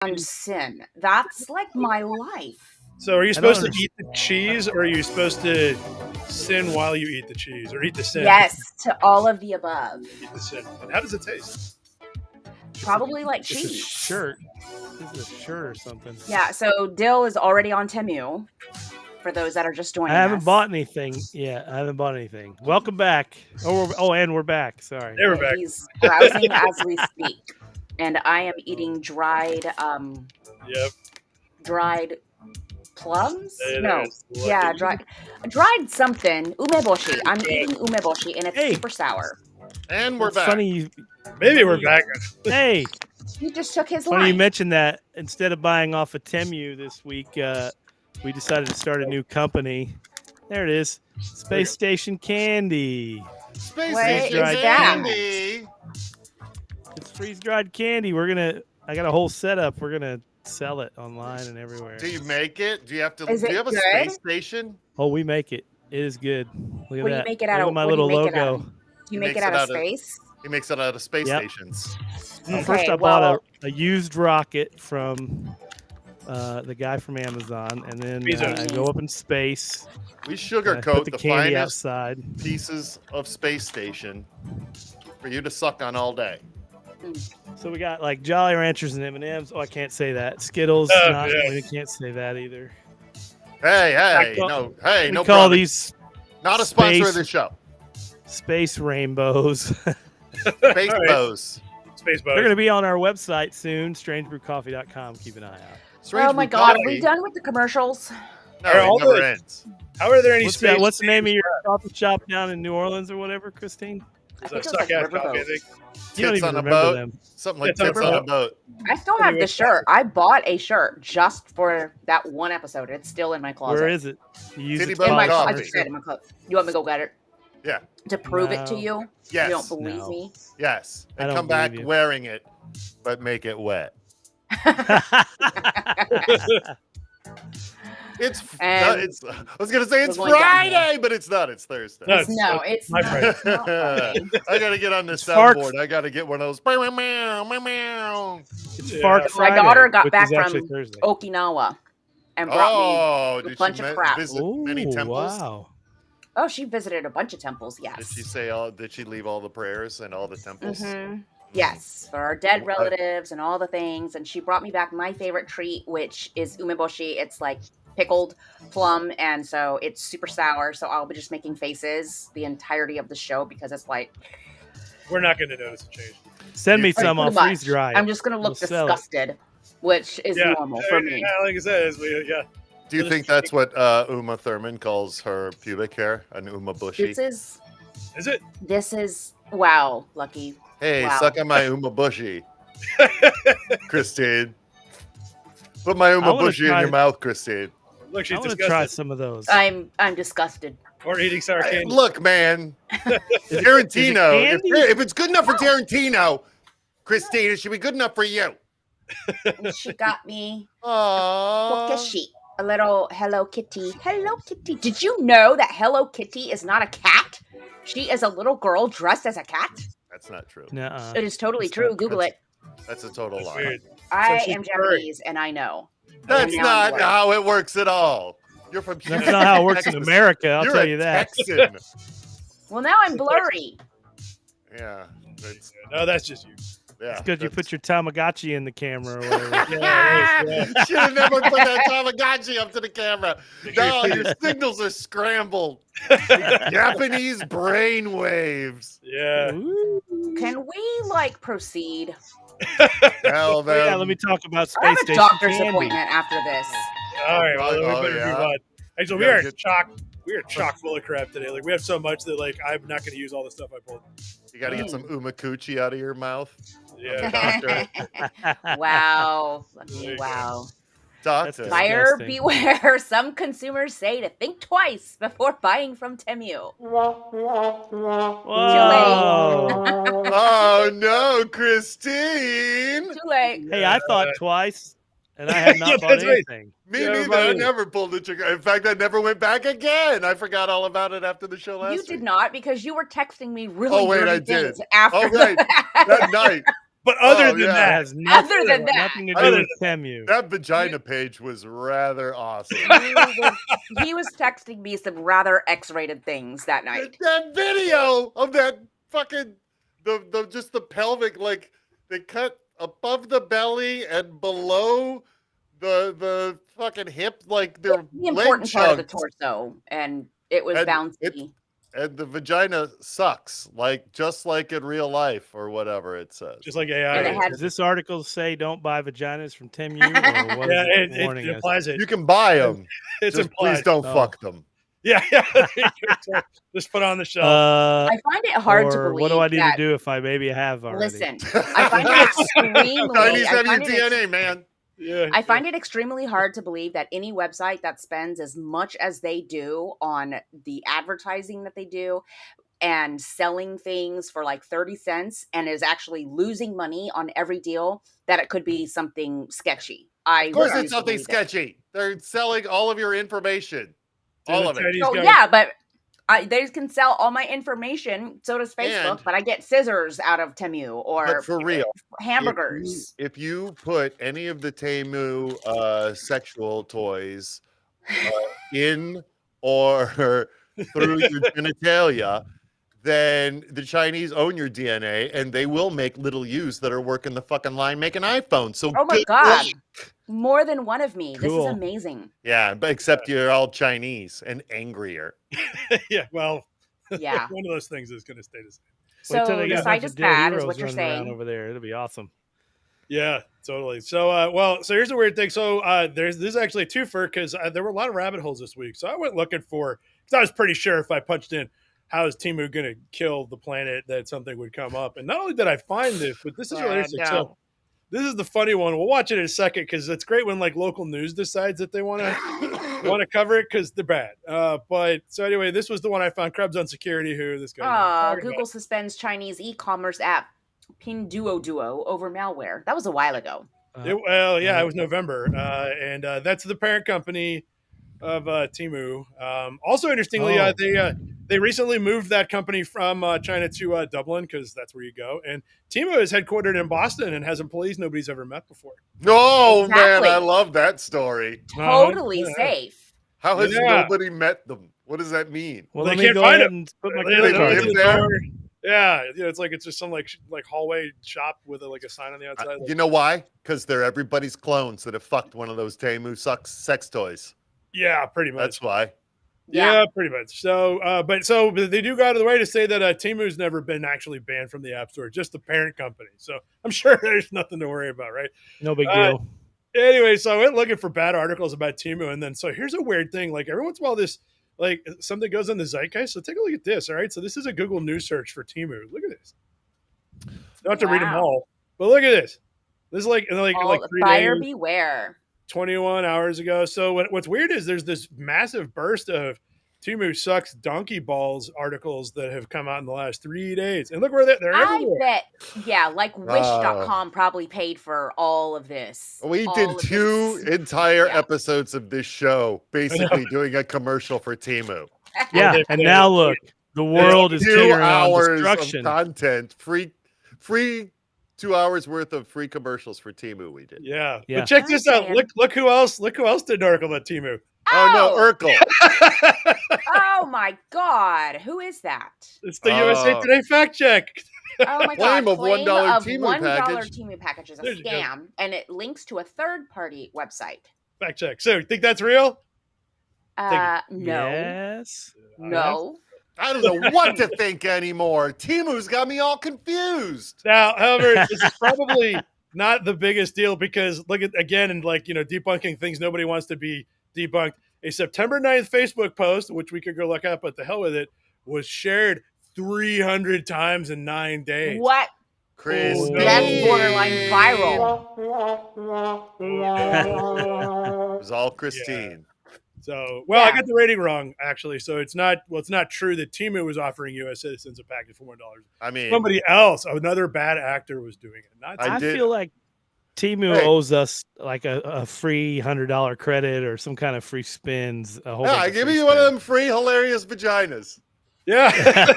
And sin. That's like my life. So are you supposed to eat the cheese, or are you supposed to sin while you eat the cheese, or eat the sin? Yes, to all of the above. Eat the sin. And how does it taste? Probably like It's a cheese. shirt. This is a shirt or something. Yeah, so Dill is already on Temu. For those that are just joining I haven't us. bought anything yet. I haven't bought anything. Welcome back. And we're back. Sorry. Yeah, we're back. He's browsing as we speak. And I am eating dried dried plums? No. Yeah, dried something. Umeboshi. I'm eating umeboshi and it's super sour. And we're back. Funny Maybe we're back. Hey. He just took his Funny line. you mentioned that. Instead of buying off of Temu this week, we decided to start a new company. There it is. Space Station Candy. Space Station Candy. It's freeze-dried candy. I got a whole setup. We're gonna sell it online and everywhere. Do you make it? Do you have to? Do you have a space station? Oh, we make it. It is good. Look at that. Do you make it out of my little logo? Do you make it out of space? He makes it out of space stations. First, I bought a used rocket from the guy from Amazon, and then I go up in space. We sugarcoat the candy finest outside pieces of space station for you to suck on all day. So we got like Jolly Ranchers and M&Ms. Oh, I can't say that. Skittles. We can't say that either. Hey, no call problem. These not a sponsor of the show. Space rainbows. Space bows. Space bows. They're going to be on our website soon, strangebrewcoffee.com. Keep an eye out. Oh my God, are we done with the commercials? No, it never ends. How are there any What's the name of your coffee shop down in New Orleans or whatever, Christine? I think it was like Riverboat. You don't even remember them. Something like Tits on a Boat. I still have the shirt. I bought a shirt just for that one episode. It's still in my closet. Where is it? You use it in my closet. You want me to go get it? Yeah. To prove it to you? Yes. You don't believe me? Yes. And come back wearing it, but make it wet. I was gonna say it's Friday, but it's not. It's Thursday. It's my Friday. I gotta get on this soundboard. I gotta get one of those. It's Fark Friday, my daughter got back from Thursday. Okinawa and brought me a bunch of crap. Visit many temples? Wow. Oh, she visited a bunch of temples. Yes. Did she say Did she leave all the prayers and all the temples? Mm-hmm. Yes, for our dead relatives and all the things. And she brought me back my favorite treat, which is umeboshi. It's like pickled plum, and so it's super sour. So I'll be just making faces the entirety of the show because it's like we're not going to notice a change. Send me some. I'll freeze dry. I'm just going to look disgusted, which is normal for me. Like I said, Do you think that's what Uma Thurman calls her pubic hair? An umabushi? Is it? This is wow, Lucky. Hey, wow. Suck on my umabushi, Christine. Put my umabushi in your mouth, Christine. Look, she's I want to disgusted. try some of those. I'm disgusted. Or eating sour candy. Look, man, Tarantino. If it's good enough for Tarantino, Christine, it should be good enough for you. And she got me a little Hello Kitty. Hello Kitty. Did you know that Hello Kitty is not a cat? She is a little girl dressed as a cat. That's not true. Nuh-uh. It is totally true. Google it. That's a total lie. Weird. I am Japanese, and I know. That's not how it works at all. You're from That's not how it works in America. I'll tell you that. Texan. Well, now I'm blurry. Yeah. No, that's just you. Yeah. It's because you put your Tamagotchi in the camera or whatever. Should have never put that Tamagotchi up to the camera. No, your signals are scrambled. Japanese brain waves. Yeah. Ooh. Can we proceed? Hell, yeah, let me talk about Space I have a Station doctor's candy. appointment after this. All right, well, we better move on. Hey, so we are chock full of crap today. We have so much that I'm not going to use all the stuff I pulled. You got to get some umakuchi out of your mouth. Yeah. Wow. Wow. Doctor. Buyer beware. Some consumers say to think twice before buying from Temu. Oh no, Christine! Too late. Hey, I thought twice, and I had not bought anything. Me neither. I never pulled the trigger. In fact, I never went back again. I forgot all about it after the show last week. You did not, because you were texting me really I did. things after that night. But other Oh, than yeah. That that, has nothing, Other than that. nothing to do Other with Temu. That vagina page was rather awesome. He was texting me some rather X-rated things that night. That video of that fucking the just the pelvic, like they cut above the belly and below the fucking hip, like their The leg important part of the chunks, torso, and it was and bouncy. and the vagina sucks, like just like in real life or whatever it says. just like AI. And it had- Does this article say don't buy vaginas from Temu, or what is Yeah, it it warning us? implies it. You can buy them. It's Just implied. please don't Oh. fuck them. Yeah. Just put on the shelf. I find it hard to Or believe what do I need that. to do if I maybe have already? Listen, I find it extremely. Chinese I have your find it ex- DNA, man. Yeah. I find it extremely hard to believe that any website that spends as much as they do on the advertising that they do and selling things for like 30 cents and is actually losing money on every deal, that it could be something sketchy. Of course, refuse it's to something believe it. sketchy. They're selling all of your information, To all the of it. Chinese So guy. yeah, but they can sell all my information. So does Facebook, And- but I get scissors out of Temu or But for real, hamburgers. If you put any of the Temu sexual toys in or through your genitalia, then the Chinese own your DNA and they will make little yous that are working the fucking line making iPhones. So Oh my good god. luck. More than one of me. This is Cool. amazing. Yeah, but except you're all Chinese and angrier. Yeah. Well, Yeah. one of those things is going to stay the same. Wait till So they the got a site bunch is of Dill bad, is Heroes what you're running around saying. over there. It'll be awesome. Yeah, totally. So, so here's the weird thing. So, this is actually a twofer because there were a lot of rabbit holes this week. So I went looking for, because I was pretty sure if I punched in, how is Temu going to kill the planet, that something would come up. And not only did I find this, but this is really interesting. So this is the funny one. We'll watch it in a second because it's great when like local news decides that they want to cover it because they're bad. But so anyway, this was the one I found. Krebs on Security, who this guy. Google suspends Chinese e-commerce app Pinduoduo over malware. That was a while ago. It was November, and that's the parent company of Temu. Also, interestingly, they recently moved that company from China to Dublin because that's where you go. And Temu is headquartered in Boston and has employees nobody's ever met before. Oh Exactly. man, I love that story. Totally Yeah. safe. How has Yeah. nobody met them? What does that mean? Well, They let me can't go find ahead him. and put my They credit don't card know him in. the there? door. Yeah, it's like it's just some like hallway shop with like a sign on the outside. You know why? Because they're everybody's clones that have fucked one of those Temu sex toys. Yeah, pretty much. That's why. Yeah, pretty much. So, but they do go out of the way to say that Temu's never been actually banned from the App Store, just the parent company. So I'm sure there's nothing to worry about, right? No big deal. Anyway, so I went looking for bad articles about Temu, and then so here's a weird thing. Like every once in a while, this like something goes in the zeitgeist. So take a look at this. All right, so this is a Google News search for Temu. Look at this. Don't have to read them Wow. all, but look at this. This is like 3 buyer days. beware. 21 hours ago. So what's weird is there's this massive burst of Temu sucks donkey balls articles that have come out in the last 3 days. And look where they're I everywhere. bet, yeah, like Wish.com probably paid for all of this. We All did of 2 this. entire Yeah. episodes of this show, basically doing a commercial for Temu. Yeah, and now look, the world is 2 teetering on hours of destruction. content, free 2 hours worth of free commercials for Temu. We did. Yeah. Yeah. But check this out. Man. Look who else did an article about Temu. Oh no, Urkel. Oh my God. Who is that? It's the USA Today fact check. Oh my Claim God. of $1 Temu $1 package. Temu package is a There you go. scam, and it links to a third-party website. Fact check. So you think that's real? No. Yes. No. I don't know what to think anymore. Temu's got me all confused. Now, however, this is probably not the biggest deal because look at again and debunking things nobody wants to be debunked. A September 9th Facebook post, which we could go look up, but the hell with it, was shared 300 times in 9 days. What? Chris, That's borderline viral. it was all Christine. So, well, I Yeah. got the rating wrong actually. So it's not true that Temu was offering U.S. citizens a package for $1. I mean, Somebody else, another bad actor, was doing it. Not I I did- feel like Temu owes us like a free $100 credit or some kind of free spins. A whole bunch yeah, of give free me one of spins them free hilarious vaginas. yeah.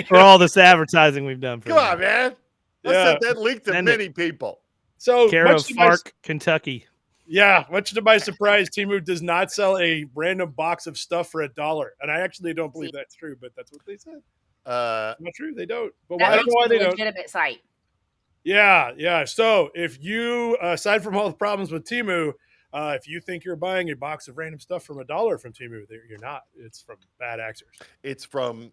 for all this advertising we've done for Come them. on, man. I Yeah. sent that link to Send it. many people. So Care much of to my Fark, Kentucky. much to my surprise, Temu does not sell a random box of stuff for $1, and I actually don't believe that's true, but that's what they said. Not true. They don't. But I That don't makes know why it they a don't. legitimate site. Yeah. So if you, aside from all the problems with Temu, if you think you're buying a box of random stuff from $1 from Temu, you're not. It's from bad actors. It's from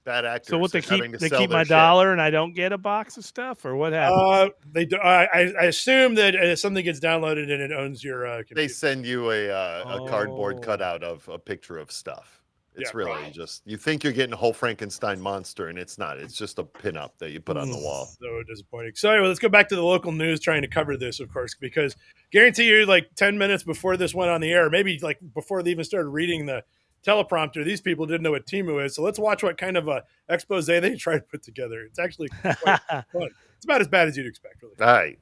bad actors. So what they having keep to sell my their shit. dollar and I don't get a box of stuff, or what happens? They do. I assume that something gets downloaded and it owns your computer. They send you a cardboard Oh. cutout of a picture of stuff. It's Yeah, really right. just, you think you're getting a whole Frankenstein monster, and it's not. It's just a pinup that you put on the wall. So disappointing. So anyway, let's go back to the local news trying to cover this, of course, because guarantee you, like 10 minutes before this went on the air, maybe like before they even started reading the teleprompter, these people didn't know what Temu is. So let's watch what kind of a expose they try to put together. It's actually quite fun. It's about as bad as you'd expect, really. All right.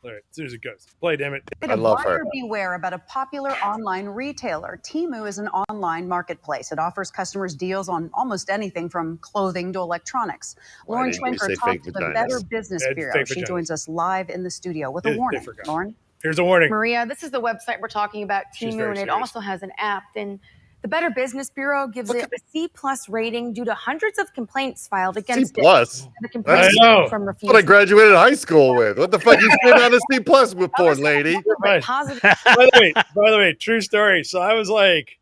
All right, as soon as it goes. Play, damn it. I love her. Buyer beware about a popular online retailer. Temu is an online marketplace. It offers customers deals on almost anything from clothing to electronics. Why Lauren didn't you Schwenker say talked fake to the vaginas? Better Business Yeah, Bureau. fake She vaginas. joins us live in the studio with They a warning. forgot. Lauren? Here's a warning. Maria, this is the website we're talking about, She's Temu, very and it serious. also has an app. And the Better Business Bureau gives Look it at a C+ rating due to hundreds of complaints filed C against it. plus. The complaints I know. from That's what I refusing graduated high school with. What the fuck you sitting on a C plus with for, lady? Right. positive. By the way, true story. So I was like,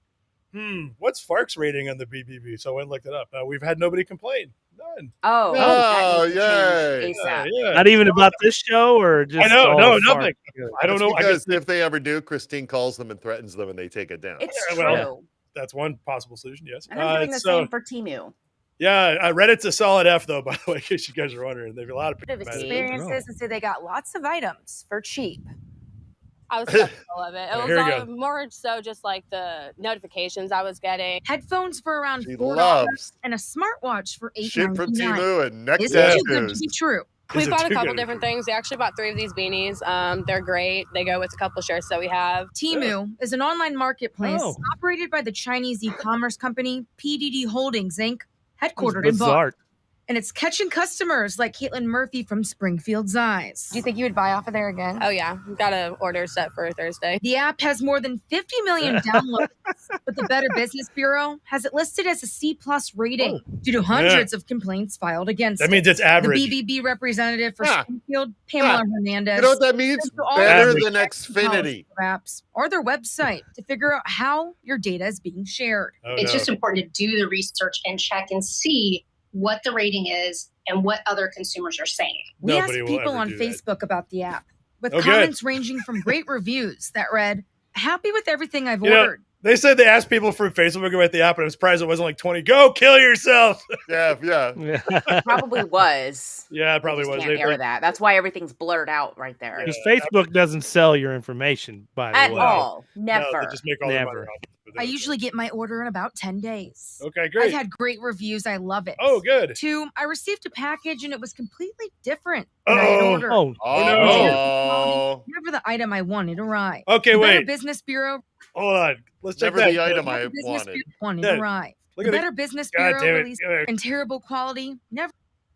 what's Fark's rating on the BBB? So I went and looked it up. We've had nobody complain. None. Oh, Oh, that needs to change yay. ASAP. Yeah. Not even about this show, or just I know, all no, of Fark? nothing. I don't know. I Because guess if they ever do, Christine calls them and threatens them, and they take it down. It's Yeah, true. well, that's one possible solution. Yes. And I'm doing the so, same for Temu. yeah, Reddit's a solid F though. By the way, in case you guys are wondering, there's a lot of people. Of mad at it. experiences and say they got lots of items for cheap. I was skeptical of it. It Here we was more so just like the notifications I was getting. Headphones for around She $4 loves and a smartwatch for shit from $8.99. Temu and neck Is it too good to tattoos. be true? We Is it bought a too couple good? different things. We actually bought 3 of these beanies. They're great. They go with a couple shirts that we have. Temu is an online marketplace Oh. operated by the Chinese e-commerce company PDD Holdings Inc., headquartered in Bizarre. Boston. And it's catching customers like Caitlin Murphy from Springfield's Eyes. Do you think you would buy off of there again? Oh yeah, we've got an order set for Thursday. The app has more than 50 million downloads, but the Better Business Bureau has it listed as a C+ rating due to hundreds of complaints filed against That means it's The average. BBB representative for Ah. Springfield, Pamela Hernandez, You know what that means? Send to all Better average. than Xfinity. apps or their website to figure out how your data is being shared. Oh, It's no. just important to do the research and check and see what the rating is and what other consumers are saying. We Nobody asked will people ever on do that. Facebook about the app, with Oh, good. comments ranging from great reviews that read, "Happy with everything I've You know, ordered." They said they asked people from Facebook about the app, and I'm surprised it wasn't like 20. Go kill yourself. Yeah. Yeah. Probably was. Yeah, it probably Just was. can't air that. That's why everything's blurred out right there. Because Facebook doesn't sell your information, by the At way. all. No, Never. they just make all their money Never. off it, but I they- usually get my order in about 10 days. Okay, I've great. had great reviews. I love it. Oh, good. 2, I received a package and it was completely different than I had Uh-oh. ordered. Oh, Oh, Never the item I wanted arrived. Okay, The Better wait. Business Bureau Hold on. Let's check never that. the item I Better Business wanted. Bureau wanted Yeah. arrived. Look The at the- Better Business God Bureau damn it. released in terrible quality.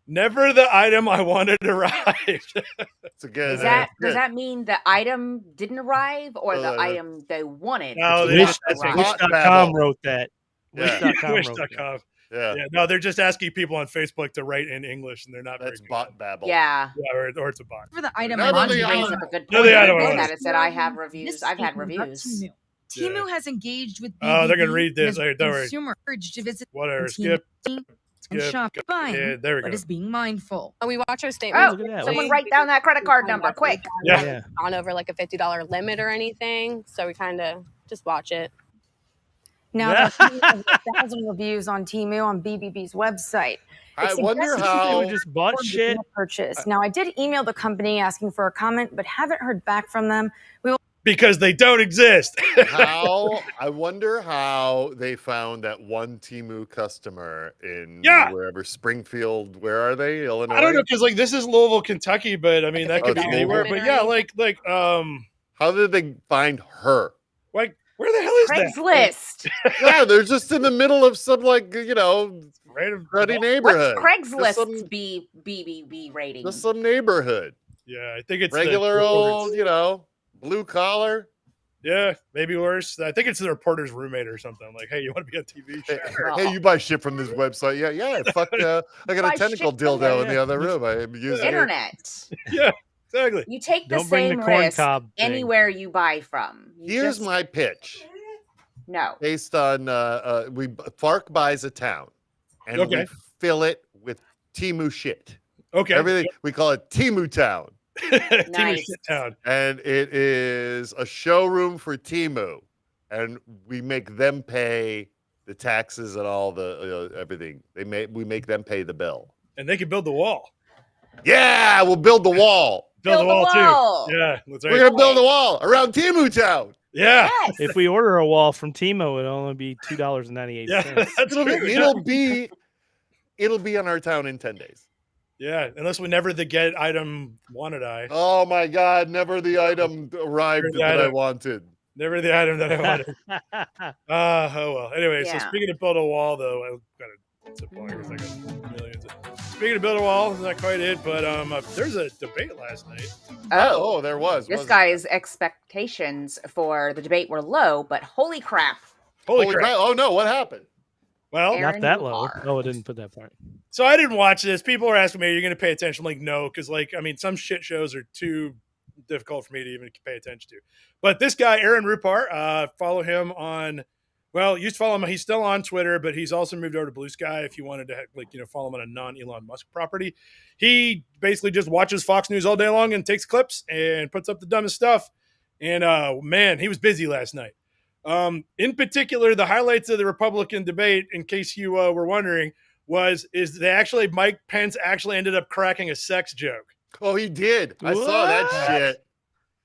Never the item I wanted arrived. It's a good. Does that mean the item didn't arrive or the Uh, item they wanted? No, did they- not Wish, arrive? Hot Wish.com Babel. wrote that. Yeah. Wish.com wrote that. Wish.com. Yeah, Yeah, no, they're just asking people on Facebook to write in English, and they're not. that's very good. bot babble. Yeah. Yeah, or it's a bot. Never the item Never I the wanted. item. Brings up a good No, point. the item Look I at it, said I have reviews. I've had reviews. Temu has engaged with Oh, they're gonna BBB read this. and has Don't worry. consumer urged to visit Whatever. Temu Skip. and Skip. shop buying, Yeah, there we but go. is being mindful. And we watch our Oh, statements. Look at that. someone write down that credit card number, quick. Yeah. Yeah. On over like a $50 limit or anything. So we kind of just watch it. Now, there are 1,000 reviews on Temu on BBB's website. I It wonder suggests People how. just bought Or shit. purchase. Now, I did email the company asking for a comment, but haven't heard back from them. Because they don't exist. I wonder how they found that one Temu customer in Yeah. wherever Springfield. Where are they? Illinois. I don't know, because like this is Louisville, Kentucky, but I mean that Oh, could be it's anywhere. Louisville. But yeah, like How did they find her? where Where the hell is that? Craigslist. Yeah, they're just in the middle of some Random cruddy What's neighborhood. Craigslist's BBB rating? Just some neighborhood. Yeah, I think it's Regular the old, blue collar. Yeah, maybe worse. I think it's the reporter's roommate or something. Like, hey, you want to be on TV? Sure. Hey, you buy shit from this website? Yeah. Fuck, I got Buy a tentacle shit from dildo in the other room. I am using Internet. Yeah, exactly. You take the Don't bring same the corn risk cob thing. anywhere you buy from. Here's my pitch. No. Based on Fark buys a town, and we fill it with Temu shit. Okay. Everything we call it Temu Town. Temu shit town. And it is a showroom for Temu, and we make them pay the taxes and all the everything. We make them pay the bill, and they can build the wall. Yeah, we'll build the wall. Build the wall too. Yeah, that's right. We're gonna build a wall around Temu Town. Yeah. Yes. If we order a wall from Timo, it'll only be $2.98. Yeah, It'll be on our town in 10 days. Yeah, unless we never the get item wanted I. Oh my God, never the item arrived that I wanted. Never the item that I wanted. Oh well. Anyway, so speaking of build a wall, though, I got to millions. Speaking of build a wall, is not quite it, but there's a debate last night. Oh, there was. This guy's expectations for the debate were low, but holy crap! Holy crap! Oh no, what happened? Well, not that low. Oh, I didn't put that part. So I didn't watch this. People are asking me, "Are you going to pay attention?" I'm like, no, because some shit shows are too difficult for me to even pay attention to. But this guy, Aaron Rupar, follow him on. Well, used to follow him. He's still on Twitter, but he's also moved over to Blue Sky. If you wanted to, follow him on a non-Elon Musk property, he basically just watches Fox News all day long and takes clips and puts up the dumbest stuff. And man, he was busy last night. In particular, the highlights of the Republican debate, in case you were wondering, is Mike Pence actually ended up cracking a sex joke. Oh, he did. I saw that shit.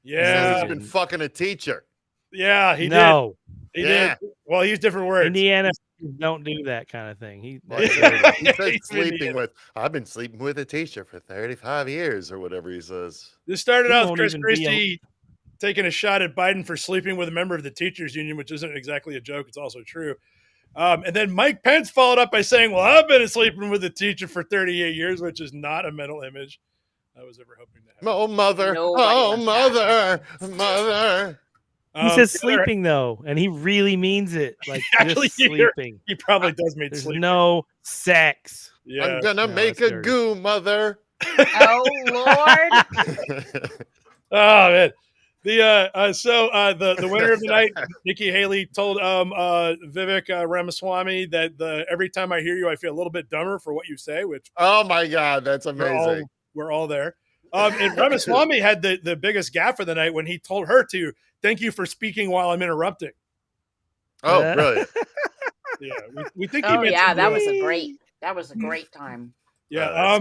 Yeah, he's been fucking a teacher. Yeah, he did. He did. Well, he used different words. Indiana don't do that kind of thing. He said sleeping with. I've been sleeping with a teacher for 35 years, or whatever he says. This started out with Chris Christie taking a shot at Biden for sleeping with a member of the teachers union, which isn't exactly a joke. It's also true. And then Mike Pence followed up by saying, well, I've been sleeping with a teacher for 38 years, which is not a mental image I was ever hoping to have. Oh, mother. Mother. He says sleeping, though, and he really means it. Like, actually, just sleeping. He probably does mean There's sleeping. no sex. Yeah. I'm going to make a goo, mother. Oh, Lord. Oh, man. The winner of the night, Nikki Haley, told Vivek Ramaswamy that every time I hear you, I feel a little bit dumber for what you say. Which oh my God, that's amazing. We're all there. And Ramaswamy had the biggest gaffe of the night when he told her to thank you for speaking while I'm interrupting. Oh, brilliant! Yeah, we think. Oh yeah, that was a great time. Yeah.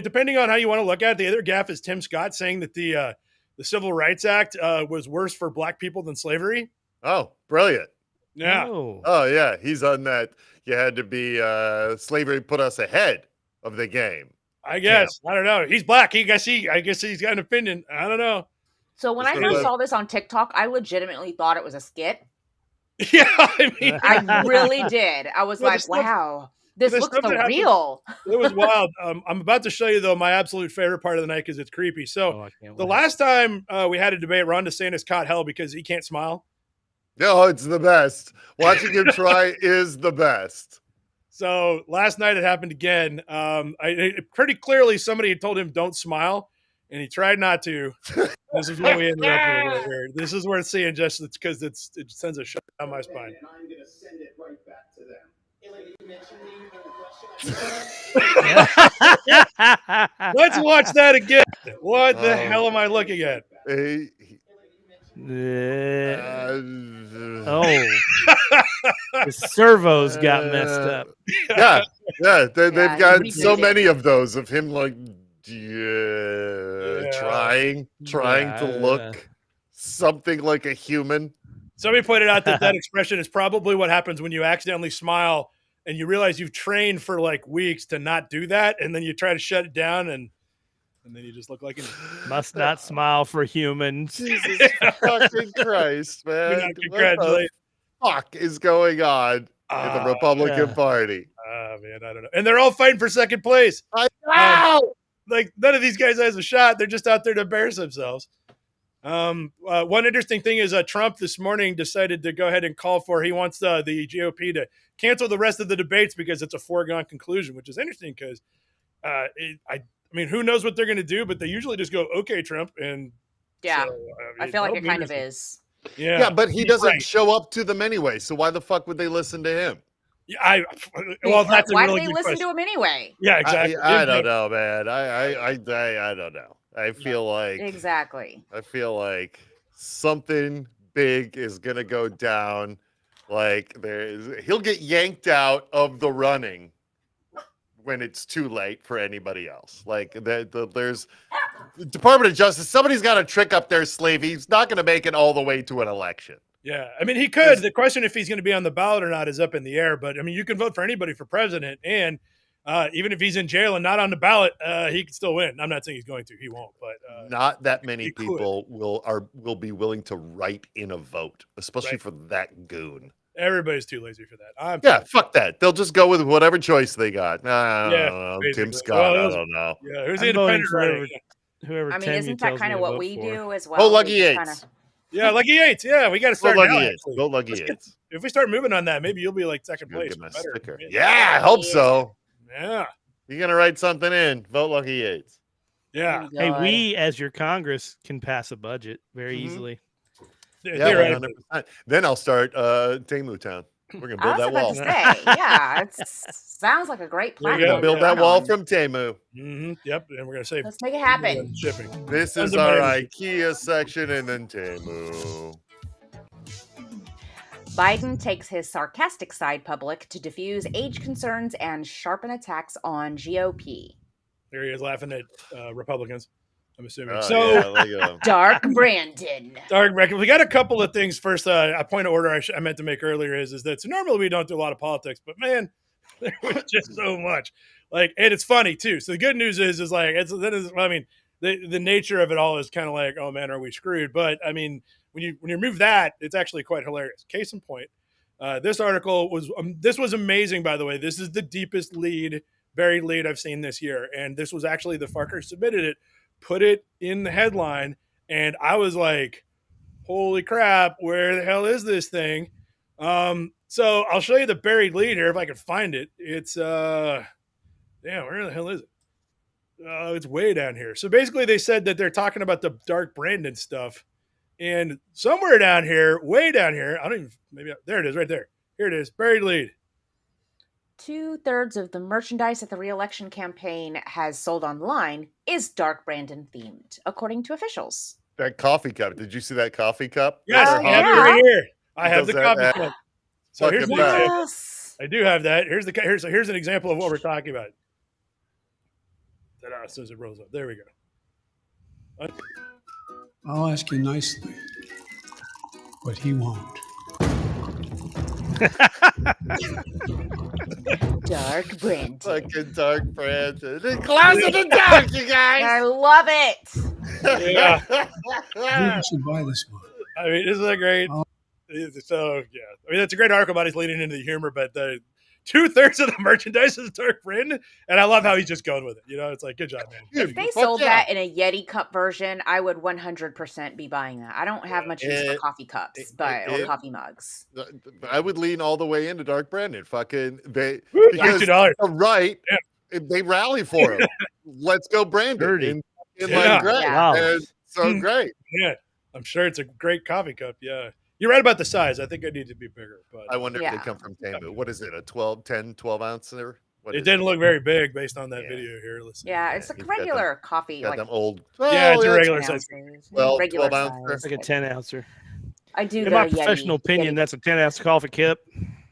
Depending on how you want to look at it, the other gaffe is Tim Scott saying that the Civil Rights Act was worse for black people than slavery. Oh, brilliant. Yeah. Oh, yeah. He's on that. You had to be slavery put us ahead of the game. I guess. I don't know. He's black. I guess he's got an opinion. I don't know. So when I first saw this on TikTok, I legitimately thought it was a skit. Yeah, I mean, I really did. I was like, wow. This looks so real. It was wild. I'm about to show you, though, my absolute favorite part of the night because it's creepy. So the last time we had a debate, Ron DeSantis caught hell because he can't smile. No, it's the best. Watching him try is the best. So last night it happened again. Pretty clearly somebody had told him don't smile, and he tried not to. This is what we ended up with right here. This is worth seeing just because it sends a shot down my spine. And I'm going to send it right back to them. Let's watch that again. What the hell am I looking at? The servos got messed up. Yeah, they've got so many of those of him like trying to look something like a human. Somebody pointed out that expression is probably what happens when you accidentally smile and you realize you've trained for like weeks to not do that, and then you try to shut it down, and and then you just look like an Must not smile for humans. Jesus fucking Christ, man. What the congratulate. fuck is going on in the Republican Party? Oh, man, I don't know. And they're all fighting for second place. I know! Like, none of these guys has a shot. They're just out there to embarrass themselves. One interesting thing is Trump this morning decided to go ahead and call for, he wants the GOP to cancel the rest of the debates because it's a foregone conclusion, which is interesting because I mean, who knows what they're going to do, but they usually just go, okay, Trump. And yeah, so, I feel like it kind of is. Yeah, but he doesn't show up to them anyway. So why the fuck would they listen to him? Yeah, well, that's why a really do they good listen question. to him anyway? Yeah, exactly. I don't know, man. I don't know. I feel like exactly. I feel like something big is gonna go down. Like he'll get yanked out of the running when it's too late for anybody else. Like there's the Department of Justice. Somebody's got a trick up their sleeve. He's not going to make it all the way to an election. Yeah, I mean, he could. The question if he's going to be on the ballot or not is up in the air. But I mean, you can vote for anybody for president, and even if he's in jail and not on the ballot, he can still win. I'm not saying he's going to. He won't. But not that many people will be willing to write in a vote, especially for that goon. Everybody's too lazy for that. Yeah, fuck that. They'll just go with whatever choice they got. I don't know. Basically. Tim Scott, I don't know. Yeah, who's the independent whoever I mean, isn't that kind of what we do as well? Oh, Lucky Yates. Yeah, Lucky Yates. Yeah, we got to start Lucky now. Yates. Go Lucky Yates. If we start moving on that, maybe you'll be like second place. Yeah, I hope so. Yeah. You're going to write something in. Vote Lucky Yates. Yeah. Hey, we as your Congress can pass a budget very easily. Yeah, 100%. Then I'll start Temu Town. We're going to build that wall. I was about to say, yeah, it sounds like a great plan. We're going to build that wall from Temu. Mm-hmm. Yep, and we're going to save. Let's make it happen. Shipping. This is our IKEA section, and then Temu. Biden takes his sarcastic side public to diffuse age concerns and sharpen attacks on GOP. There he is laughing at Republicans, I'm assuming. Dark Brandon. Dark Brandon. We got a couple of things. First, a point of order I meant to make earlier is that so normally we don't do a lot of politics, but man, there was just so much. Like, and it's funny too. So the good news is like I mean, the nature of it all is kind of like, oh man, are we screwed? But I mean, when you remove that, it's actually quite hilarious. Case in point, this article was amazing. By the way, this is the deepest buried lead I've seen this year, and this was actually the fucker submitted it, put it in the headline, and I was like, holy crap, where the hell is this thing? So I'll show you the buried lead here if I can find it. It's where the hell is it? It's way down here. So basically they said that they're talking about the Dark Brandon stuff, and somewhere down here, way down here, there it is right there. Here it is, buried lead. 2/3 of the merchandise at the re-election campaign has sold online is Dark Brandon themed, according to officials. That coffee cup. Did you see that coffee cup? Yes, I have it right here. I have the coffee cup. So here's the example. I do have that. Here's an example of what we're talking about. Ta-da, as soon as it rolls up. There we go. I'll ask you nicely, but he won't. Dark Brandon. Fucking Dark Brandon. The class of the dark, you guys. I love it. Yeah. You should buy this one. I mean, isn't that great? So, yeah. I mean, that's a great article about he's leading into the humor, but 2/3 of the merchandise is Dark Brandon, and I love how he's just going with it. You know, it's like, good job, man. If they sold that in a Yeti cup version, I would 100% be buying that. I don't have much use for coffee cups, or coffee mugs. I would lean all the way into Dark Brandon. Because $2. Right, they rally for him. Let's go, Brandon. Wow. And so great. Yeah, I'm sure it's a great coffee cup. Yeah. You're right about the size. I think I need to be bigger. But I wonder if they come from Temu. What is it, a 12 ounce there? It didn't look very big based on that video here. Listen. Yeah, it's like regular coffee. Got them old. It's a regular size. Well, regular 12 ounce. It's like a 10 ouncer. I do. In my professional opinion, that's a 10 ounce coffee cup.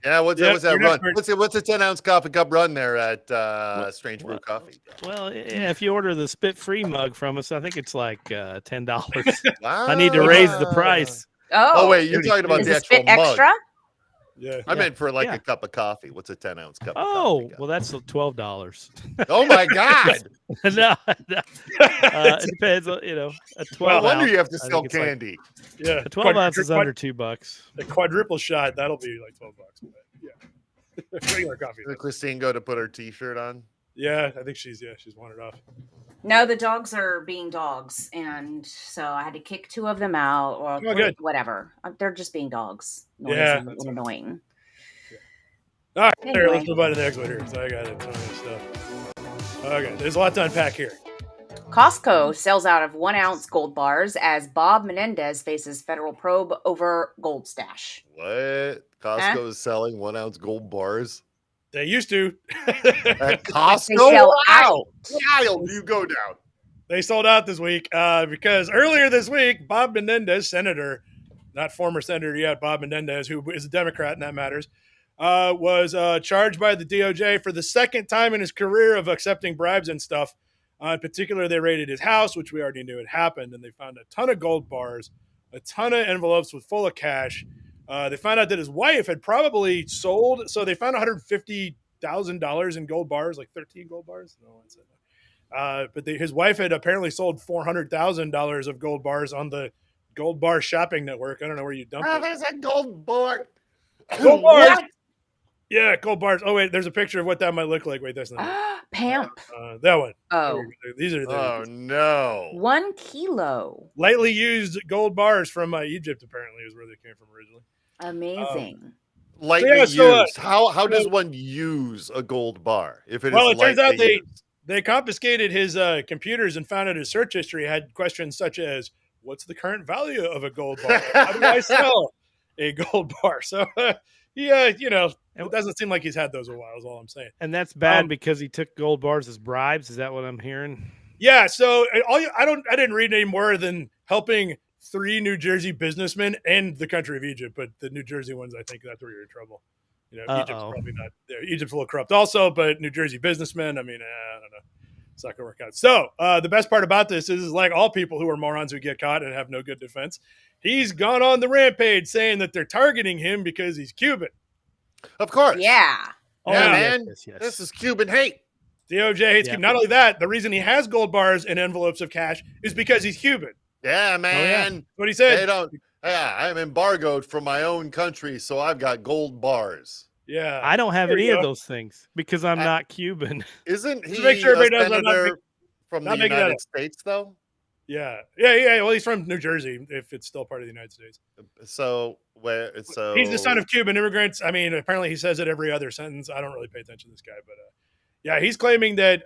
Yeah, what's that run? What's a 10 ounce coffee cup run there at Strange Brew Coffee? Well, yeah, if you order the spit free mug from us, I think it's like $10. Wow. I need to raise the price. Oh, wait, you're talking about the actual spit mug. extra? Yeah. I meant for like Yeah. a cup of coffee. What's a 10-ounce cup of Oh, coffee? well, that's $12. Oh my God. no, it depends on, a 12 No wonder ounce. you have to I sell think it's like- candy. Yeah. a 12 ounce is under $2. A quadruple shot, that'll be like $12. But yeah. Regular coffee. Did Christine go to put her t-shirt on? Yeah, I think she's wandered off. No, the dogs are being dogs, and so I had to kick 2 of them out, or good. whatever. They're just being dogs. Noisy Yeah, and that's annoying. All right, Anyway. here, let's move on to the next one here. So I got it. Some of this stuff. Okay, there's a lot to unpack here. Costco sells out of 1-ounce gold bars as Bob Menendez faces federal probe over gold stash. What? Costco is selling 1-ounce gold bars They used to. at Costco. They sell out. Wild, you go down. They sold out this week because earlier this week, Bob Menendez, senator, not former senator yet, Bob Menendez, who is a Democrat, and that matters, was charged by the DOJ for the second time in his career of accepting bribes and stuff. In particular, they raided his house, which we already knew had happened, and they found a ton of gold bars, a ton of envelopes full of cash. They found out that his wife had probably sold, so they found $150,000 in gold bars, like 13 gold bars. No, that's it. But his wife had apparently sold $400,000 of gold bars on the Gold Bar Shopping Network. I don't know where you dumped it. There's a gold bar. Gold bars. What? Yeah, gold bars. Oh wait, there's a picture of what that might look like. Wait, that's not Pamp. that one. Oh. These are the Oh no. 1 kilo. lightly used gold bars from Egypt. Apparently, is where they came from originally. Amazing. Lightly used. How does one use a gold bar if it is Well, it turns out lightly used? they confiscated his computers and found out his search history had questions such as, "What's the current value of a gold bar? How do I sell a gold bar?" So, it doesn't seem like he's had those a while. Is all I'm saying. And that's bad because he took gold bars as bribes. Is that what I'm hearing? Yeah. So I didn't read any more than helping 3 New Jersey businessmen and the country of Egypt, but the New Jersey ones, I think that's where you're in trouble. Egypt's probably not there. Egypt's a little corrupt also, but New Jersey businessmen, I mean, I don't know. It's not going to work out. So the best part about this is like all people who are morons who get caught and have no good defense, he's gone on the rampage saying that they're targeting him because he's Cuban. Of course. Yeah. Yeah, Oh, man. yes. This is Cuban hate. DOJ hates Cuban. Not only that, the reason he has gold bars and envelopes of cash is because he's Cuban. Yeah, man. That's what he said. They don't. Yeah, I'm embargoed from my own country, so I've got gold bars. Yeah. I don't have There any you of go. those things because I'm not Cuban. Isn't he Just make sure a everybody knows I'm not senator from the not making that United up. States, though? Yeah. Well, he's from New Jersey, if it's still part of the United States. So He's the son of Cuban immigrants. I mean, apparently he says it every other sentence. I don't really pay attention to this guy, but yeah, he's claiming that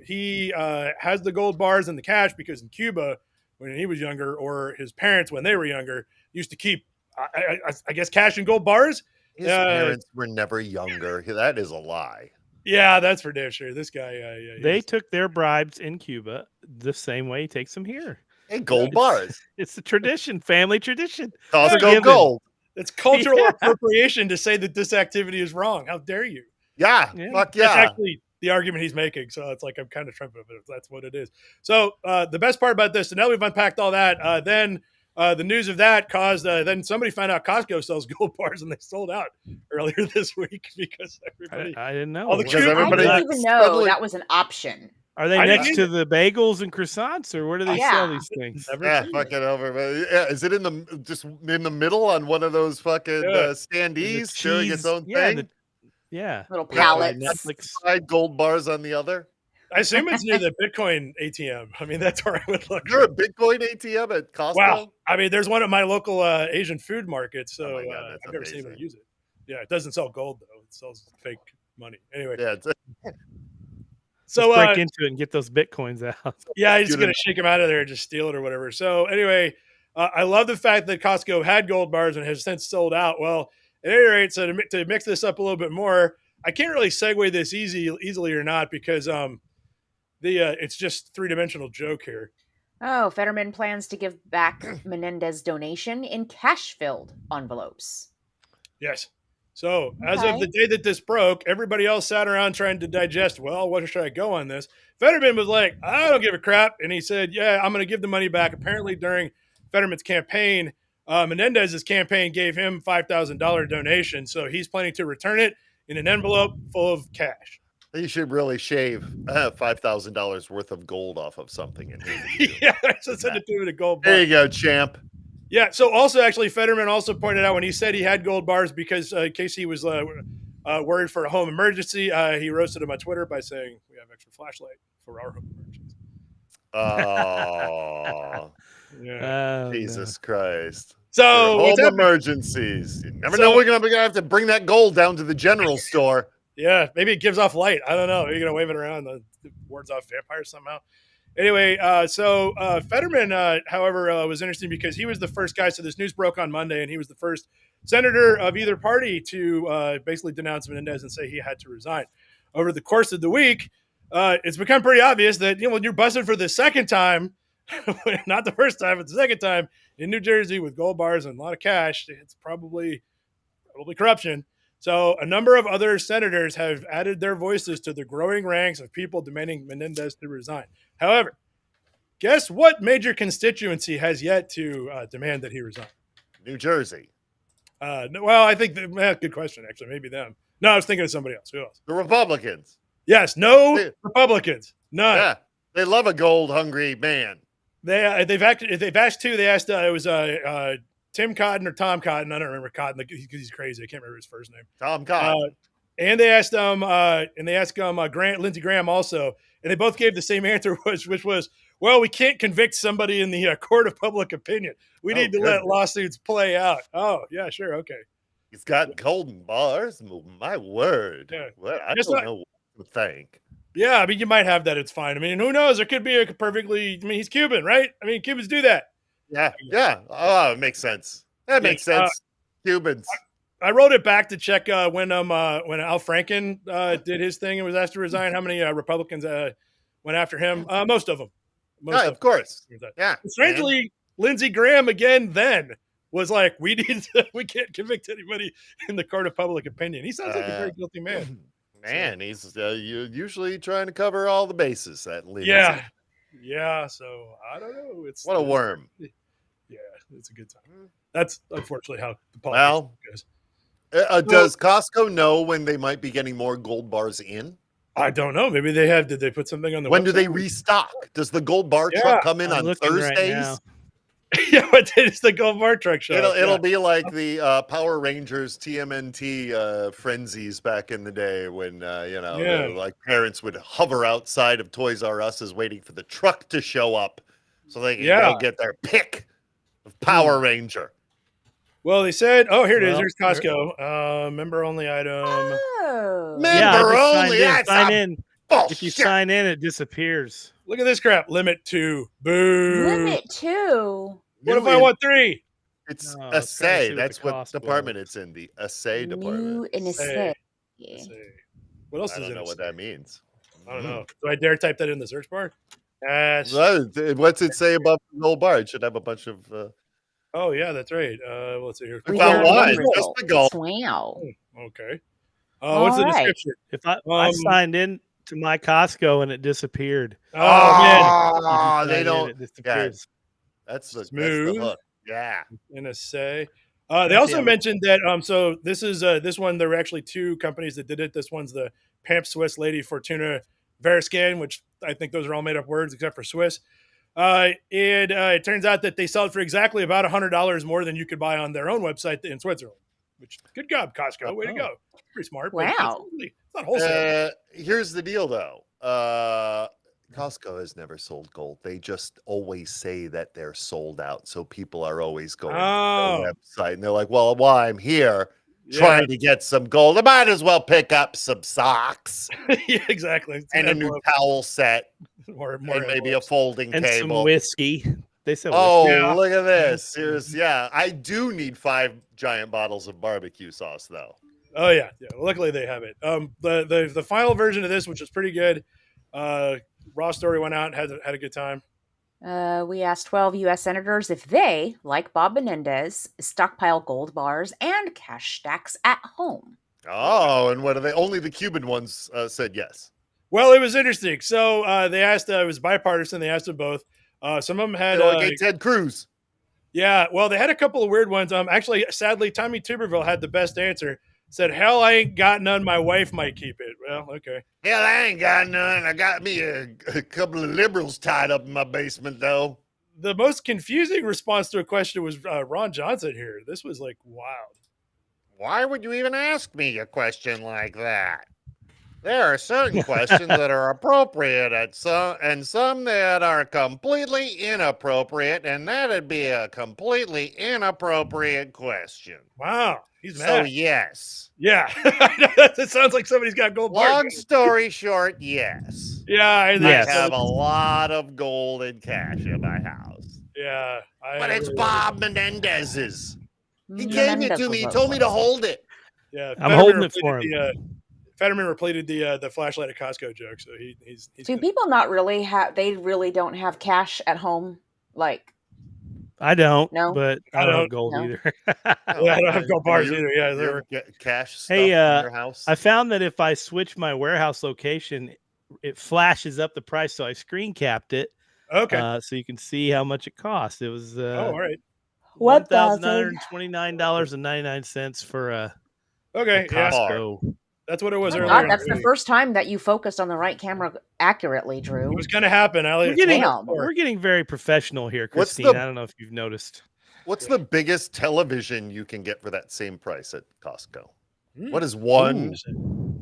he has the gold bars and the cash because in Cuba, when he was younger, or his parents when they were younger, used to keep, I guess, cash and gold bars. His parents were never younger. That is a lie. Yeah, that's for damn sure. This guy, They took their bribes in Cuba the same way he takes them here. Hey, gold bars. It's a tradition, family tradition. Costco Forgiven. gold. It's cultural Yeah. appropriation to say that this activity is wrong. How dare you? Yeah, fuck yeah. That's actually the argument he's making. So it's like I'm kind of trumping it if that's what it is. So the best part about this, so now we've unpacked all that, then the news of that caused, then somebody found out Costco sells gold bars and they sold out earlier this week because everybody. I didn't know. All the Because Cuban- I everybody- didn't even know that was an option. Are they I next didn't to the bagels and croissants, or where do they sell Yeah. these things? Yeah, fuck it over. Yeah, is it in the middle on one of those fucking standees doing its own thing? Little pallets. Netflix. Side gold bars on the other. I assume it's near the Bitcoin ATM. I mean, that's where I would look. Is there a Bitcoin ATM at Costco? Wow. I mean, there's one at my local Asian food market, so Oh my God, that's I've never seen amazing. anyone use it. Yeah, it doesn't sell gold though; it sells fake money. Anyway, Yeah, it's so Let's break into it and get those bitcoins out. yeah, he's just gonna shake him out of there and just steal it or whatever. So anyway, I love the fact that Costco had gold bars and has since sold out. Well, at any rate, so to mix this up a little bit more, I can't really segue this easily or not because it's just 3-dimensional joke here. Oh, Fetterman plans to give back Menendez donation in cash-filled envelopes. Yes. So as of the day that this broke, everybody else sat around trying to digest, well, what should I go on this? Fetterman was like, I don't give a crap. And he said, yeah, I'm going to give the money back. Apparently during Fetterman's campaign, Menendez's campaign gave him $5,000 donation, so he's planning to return it in an envelope full of cash. You should really shave $5,000 worth of gold off of something and hand it to him. Yeah, so send it to him in a gold bar. There you go, champ. Yeah, so also actually Fetterman also pointed out when he said he had gold bars because in case he was worried for a home emergency, he roasted him on Twitter by saying we have extra flashlight for our home emergencies. Oh, yeah. Jesus Christ. So home emergencies. You never know we're gonna have to bring that gold down to the general store. Yeah, maybe it gives off light. I don't know. You're gonna wave it around, it wards off vampires somehow. Anyway, so Fetterman, however, was interesting because he was the first guy. So this news broke on Monday, and he was the first senator of either party to basically denounce Menendez and say he had to resign. Over the course of the week, it's become pretty obvious that when you're busted for the second time, not the first time, but the second time in New Jersey with gold bars and a lot of cash, it's probably corruption. So a number of other senators have added their voices to the growing ranks of people demanding Menendez to resign. However, guess what major constituency has yet to demand that he resign? New Jersey. Well, I think good question, actually. Maybe them. No, I was thinking of somebody else. Who else? The Republicans. Yes, no Republicans. None. Yeah, they love a gold-hungry man. They've asked two. They asked it was Tim Cotton or Tom Cotton. I don't remember Cotton because he's crazy. I can't remember his first name. Tom Cotton. And they asked Lindsey Graham also, and they both gave the same answer, which was, well, we can't convict somebody in the court of public opinion. We need to let lawsuits play out. Oh, yeah, sure, okay. He's got golden bars. My word. Yeah. Well, I don't know what to think. Yeah, I mean, you might have that. It's fine. I mean, who knows? There could be a perfectly. I mean, he's Cuban, right? I mean, Cubans do that. Yeah. Oh, it makes sense. That makes sense. Cubans. I wrote it back to check when Al Franken did his thing and was asked to resign. How many Republicans went after him? Most of them. Of course. Yeah. Strangely, Lindsey Graham again then was like, we can't convict anybody in the court of public opinion. He sounds like a very guilty man. Man, he's usually trying to cover all the bases. That Lindsey. Yeah. So I don't know. What a worm. Yeah, it's a good time. That's unfortunately how the politics goes. Does Costco know when they might be getting more gold bars in? I don't know. Maybe they have. Did they put something on the When website? do they restock? Does the gold bar truck come in on Thursdays? Right yeah, but it's the gold bar truck show. It'll be like the Power Rangers TMNT frenzies back in the day when like parents would hover outside of Toys R Us waiting for the truck to show up so they can go get their pick of Power Ranger. Well, they said, oh, here it is. There's Costco. Member only item. Oh. Member only. Sign in. If you sign in, it disappears. Look at this crap. Limit 2. Boo. Limit 2. What if I want 3? It's Assay. That's what department it's in. The Assay department. New and Assay. What else I don't know what that means. I don't know. Do I dare type that in the search bar? What's it say above the gold bar? It should have a bunch of. Oh yeah, that's right. Let's see here. I found one. Just the gold. Wow. Okay. What's the description? If I signed in to my Costco and it disappeared. Oh, they don't. It disappears. That's the Smooth. hook. Yeah. In a say. They also mentioned that so this is this one. There were actually 2 companies that did it. This one's the Pamp Swiss Lady Fortuna Veriscan, which I think those are all made up words except for Swiss. It turns out that they sell it for exactly about $100 more than you could buy on their own website in Switzerland. Which, good job, Costco. Way to go. Pretty smart. Wow. It's not wholesale. Here's the deal, though. Costco has never sold gold. They just always say that they're sold out. So people are always going to their website. And they're like, well, while I'm here trying to get some gold, I might as well pick up some socks. Yeah, exactly. And a new towel set. More and maybe a folding and table. Some whiskey. They said look at this. I do need 5 giant bottles of barbecue sauce, though. Oh, yeah. Well, luckily, they have it. The final version of this, which is pretty good, Raw Story went out and had a good time. We asked 12 U.S. senators if they, like Bob Menendez, stockpile gold bars and cash stacks at home. Oh, and what are they? Only the Cuban ones said yes. Well, it was interesting. So they asked, it was bipartisan. They asked them both. Some of them had like Ted Cruz. Yeah, well, they had a couple of weird ones. Actually, sadly, Tommy Tuberville had the best answer. Said, "Hell, I ain't got none. My wife might keep it." Well, okay. Hell, I ain't got none. I got me a couple of liberals tied up in my basement, though. The most confusing response to a question was Ron Johnson here. This was like wild. Why would you even ask me a question like that? There are certain questions that are appropriate at some, and some that are completely inappropriate, and that'd be a completely inappropriate question. Wow, he's mad. So yes. Yeah, it sounds like somebody's got gold bars. Long story short, yes. Yeah, I have a lot of gold and cash in my house. Yeah, but it's Bob Menendez's. He gave it to me. He told me to hold it. Yeah, I'm holding it for him. Fetterman repleted the flashlight at Costco joke, so he's Do people not really have? They really don't have cash at home, like. I don't. No, but I don't have gold either. Yeah, I don't have gold bars either. Yeah, you ever get cash stuff in your house? I found that if I switch my warehouse location, it flashes up the price, so I screen capped it. Okay. So you can see how much it cost. It was all right. $1,929.99 for a Costco. Yeah. That's what it was earlier. God, that's the first time that you focused on the right camera accurately, Drew. It was going to happen, Elliot. We're getting very professional here, Christine. I don't know if you've noticed. What's the biggest television you can get for that same price at Costco? What is one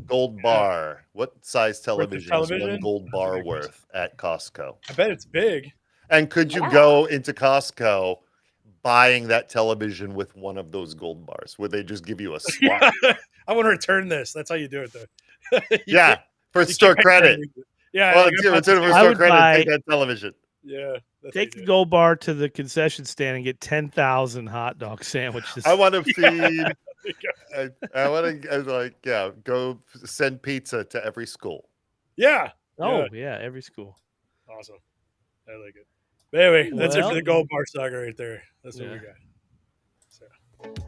gold bar? What size television is one gold bar worth at Costco? I bet it's big. And could you go into Costco buying that television with one of those gold bars? Would they just give you a swap? I want to return this. That's how you do it, though. Yeah, for store credit. Yeah, well, for store credit, take that television. Yeah, take the gold bar to the concession stand and get 10,000 hot dog sandwiches. I want to feed. I want to go send pizza to every school. Yeah. Oh yeah, every school. Awesome. I like it. But anyway, that's it for the gold bar saga right there. That's what we got.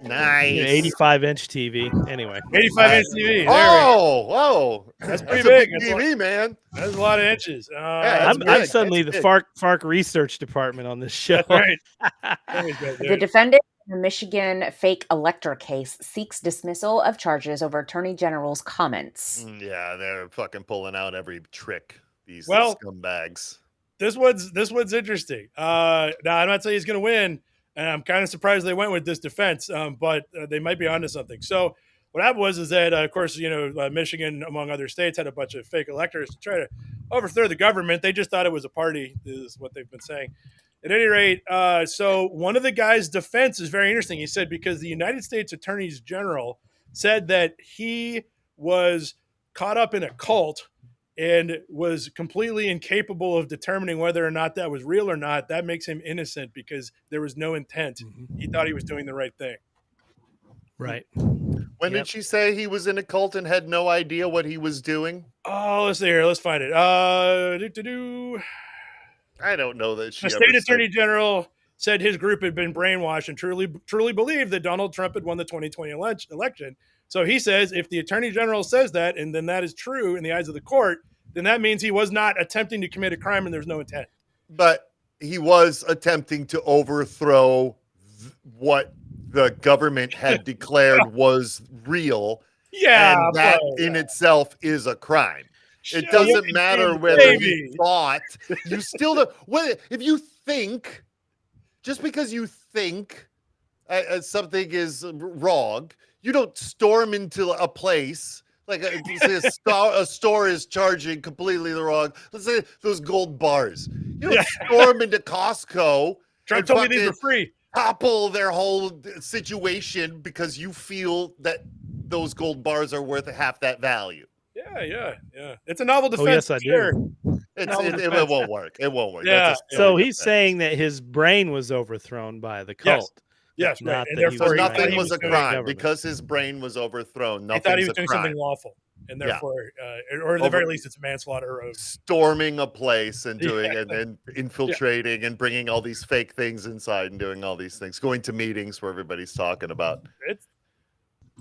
Nice. 85-inch TV. Anyway. 85-inch TV. Whoa. That's pretty big. TV, man. That's a lot of inches. I'm suddenly the FARC research department on this show. Right. The defendant in the Michigan fake elector case seeks dismissal of charges over Attorney General's comments. Yeah, they're fucking pulling out every trick. These scumbags. This one's interesting. Now I'm not saying he's going to win. And I'm kind of surprised they went with this defense, but they might be onto something. So what happened was that, of course, Michigan, among other states, had a bunch of fake electors to try to overthrow the government. They just thought it was a party, is what they've been saying. At any rate, so one of the guy's defense is very interesting. He said because the United States Attorney General said that he was caught up in a cult and was completely incapable of determining whether or not that was real or not, that makes him innocent because there was no intent. Mm-hmm. He thought he was doing the right thing. Right. When did she say he was in a cult and had no idea what he was doing? Oh, let's see here. Let's find it. I don't know that she. The state attorney general said his group had been brainwashed and truly believed that Donald Trump had won the 2020 election. So he says if the attorney general says that, and then that is true in the eyes of the court, then that means he was not attempting to commit a crime and there's no intent. But he was attempting to overthrow what the government had declared was real. Yeah. And that in itself is a crime. It doesn't matter whether he thought. You still don't. If you think, just because you think something is wrong, you don't storm into a place like a store is charging completely the wrong. Let's say those gold bars. You don't storm into Costco. Trump told me these were free. Topple their whole situation because you feel that those gold bars are worth half that value. Yeah. It's a novel defense. Oh, yes, I do. It won't work. It won't work. Yeah. So he's saying that his brain was overthrown by the cult. Yes, right. And therefore, nothing was a crime because his brain was overthrown. He thought he was doing something lawful, and therefore, or at the very least, it's manslaughter of storming a place and doing and infiltrating and bringing all these fake things inside and doing all these things, going to meetings where everybody's talking about.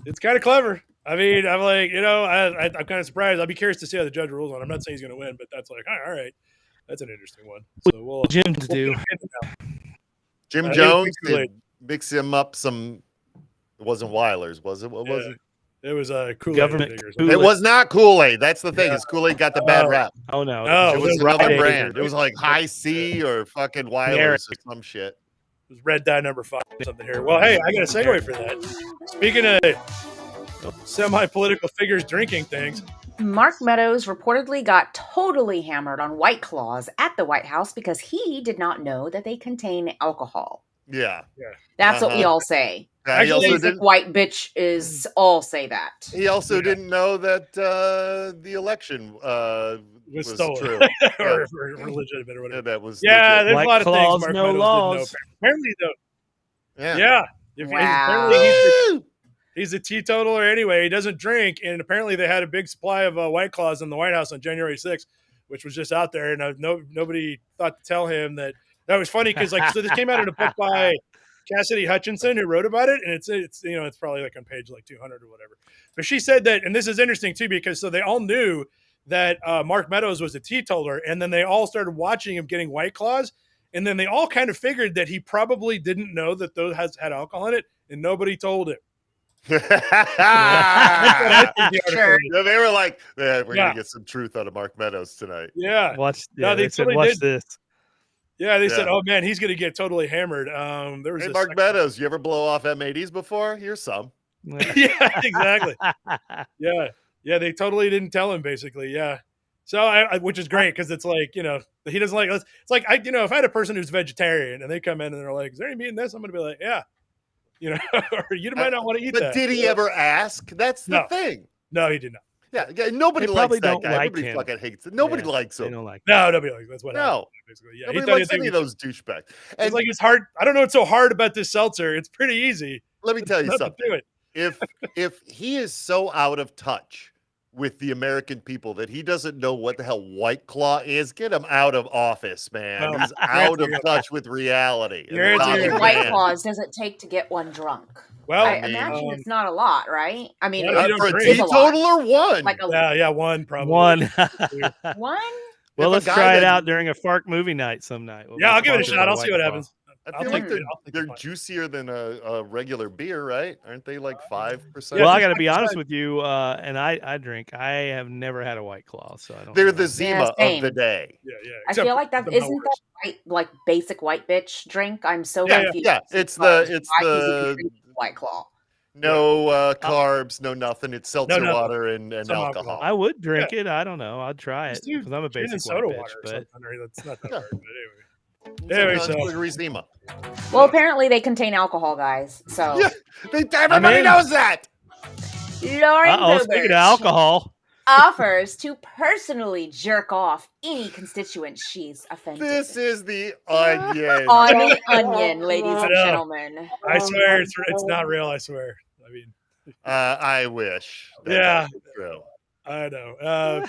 It's kind of clever. I mean, I'm like, I'm kind of surprised. I'll be curious to see how the judge rules on. I'm not saying he's going to win, but that's like, all right, that's an interesting one. So Jim to do. Jim He was Jones drinking did Kool-Aid. mix him up some. It wasn't Weiler's, was it? What was Yeah. it? It was a Kool-Aid. Government I think, or something. Kool-Aid. It was not Kool-Aid. That's the thing. Yeah. Is Kool-Aid got the bad rap? Oh no, No, It was those another Rite Aid brand. or- It was like High C or fucking Weiler's or some shit. It was Red Dye number 5 or something here. Well, hey, I got a segue for that. Speaking of semi-political figures drinking things, Mark Meadows reportedly got totally hammered on White Claws at the White House because he did not know that they contain alcohol. Yeah. That's what we all say. Yeah, he also Basic didn't. white bitch is all say that. He also didn't know that the election was stolen. true. or legitimate or whatever. Yeah, that was. Yeah, legit. there's White a lot of Claws, things Mark no Meadows laws. didn't know. Apparently, though. Yeah. Apparently he's a teetotaler anyway. He doesn't drink, and apparently they had a big supply of White Claws in the White House on January 6th, which was just out there, and nobody thought to tell him that. That was funny because so this came out in a book by Cassidy Hutchinson, who wrote about it, and it's probably like on page like 200 or whatever. But she said that, and this is interesting too, because so they all knew that Mark Meadows was a teetotaler, and then they all started watching him getting White Claws, and then they all kind of figured that he probably didn't know that those had alcohol in it, and nobody told him. Sure. Yeah, they were like, we're gonna get some truth out of Mark Meadows tonight. Yeah, they said, watch this. Yeah, they said, "Oh man, he's going to get totally hammered." There was Mark Meadows. You ever blow off M80s before? Here's some. Yeah, exactly. Yeah. They totally didn't tell him, basically. Yeah. So, which is great because it's like he doesn't like. It's like if I had a person who's vegetarian and they come in and they're like, "Is there any meat in this?" I'm going to be like, "Yeah," or you might not want to eat that. But did he ever ask? That's the thing. No, he did not. Yeah, nobody They likes probably that don't guy. like Everybody him. fucking hates it. Nobody likes They him. don't like No, nobody likes. That's what happened. No. Basically, yeah. Nobody likes any of those douchebags. And it's like it's hard. I don't know what's so hard about this seltzer. It's pretty easy. Let me tell you Nothing something. to it. If he is so out of touch with the American people that he doesn't know what the hell White Claw is, get him out of office, man. He's out of touch with reality. How many White Claws does it take to get one drunk? Well, I imagine it's not a lot, right? I mean, for a it is a lot. teetotaler, one. Like one probably. One. One? Well, If a let's guy try it that- out during a FARC movie night some night. We'll Yeah, be I'll give it a sponsored shot. by I'll see White what Claw. happens. I feel like they're juicier than a regular beer, right? Aren't they like 5%? Well, I got to be honest with you, and I drink. I have never had a White Claw, so I don't. They're know. the Zima of the day. Yeah. I feel like that isn't that white, like basic white bitch drink. I'm so confused. Yeah, it's Why the is it White Claw. no carbs, no nothing. It's seltzer nothing. water and Some alcohol. I would drink it. I don't know. I'd try it Just do because I'm a gin and basic soda white bitch. water or But something. Or that's not that hard. But anyway. It's so non-sugary Zima. Well, apparently they contain alcohol, guys. So Yeah, everybody knows that. Lauren speaking of Boebert alcohol, offers to personally jerk off any constituent she's offended. This is the onion. On the onion, ladies I and know. gentlemen. I swear it's not real. I swear. I mean, I wish. that Yeah. was true. I know.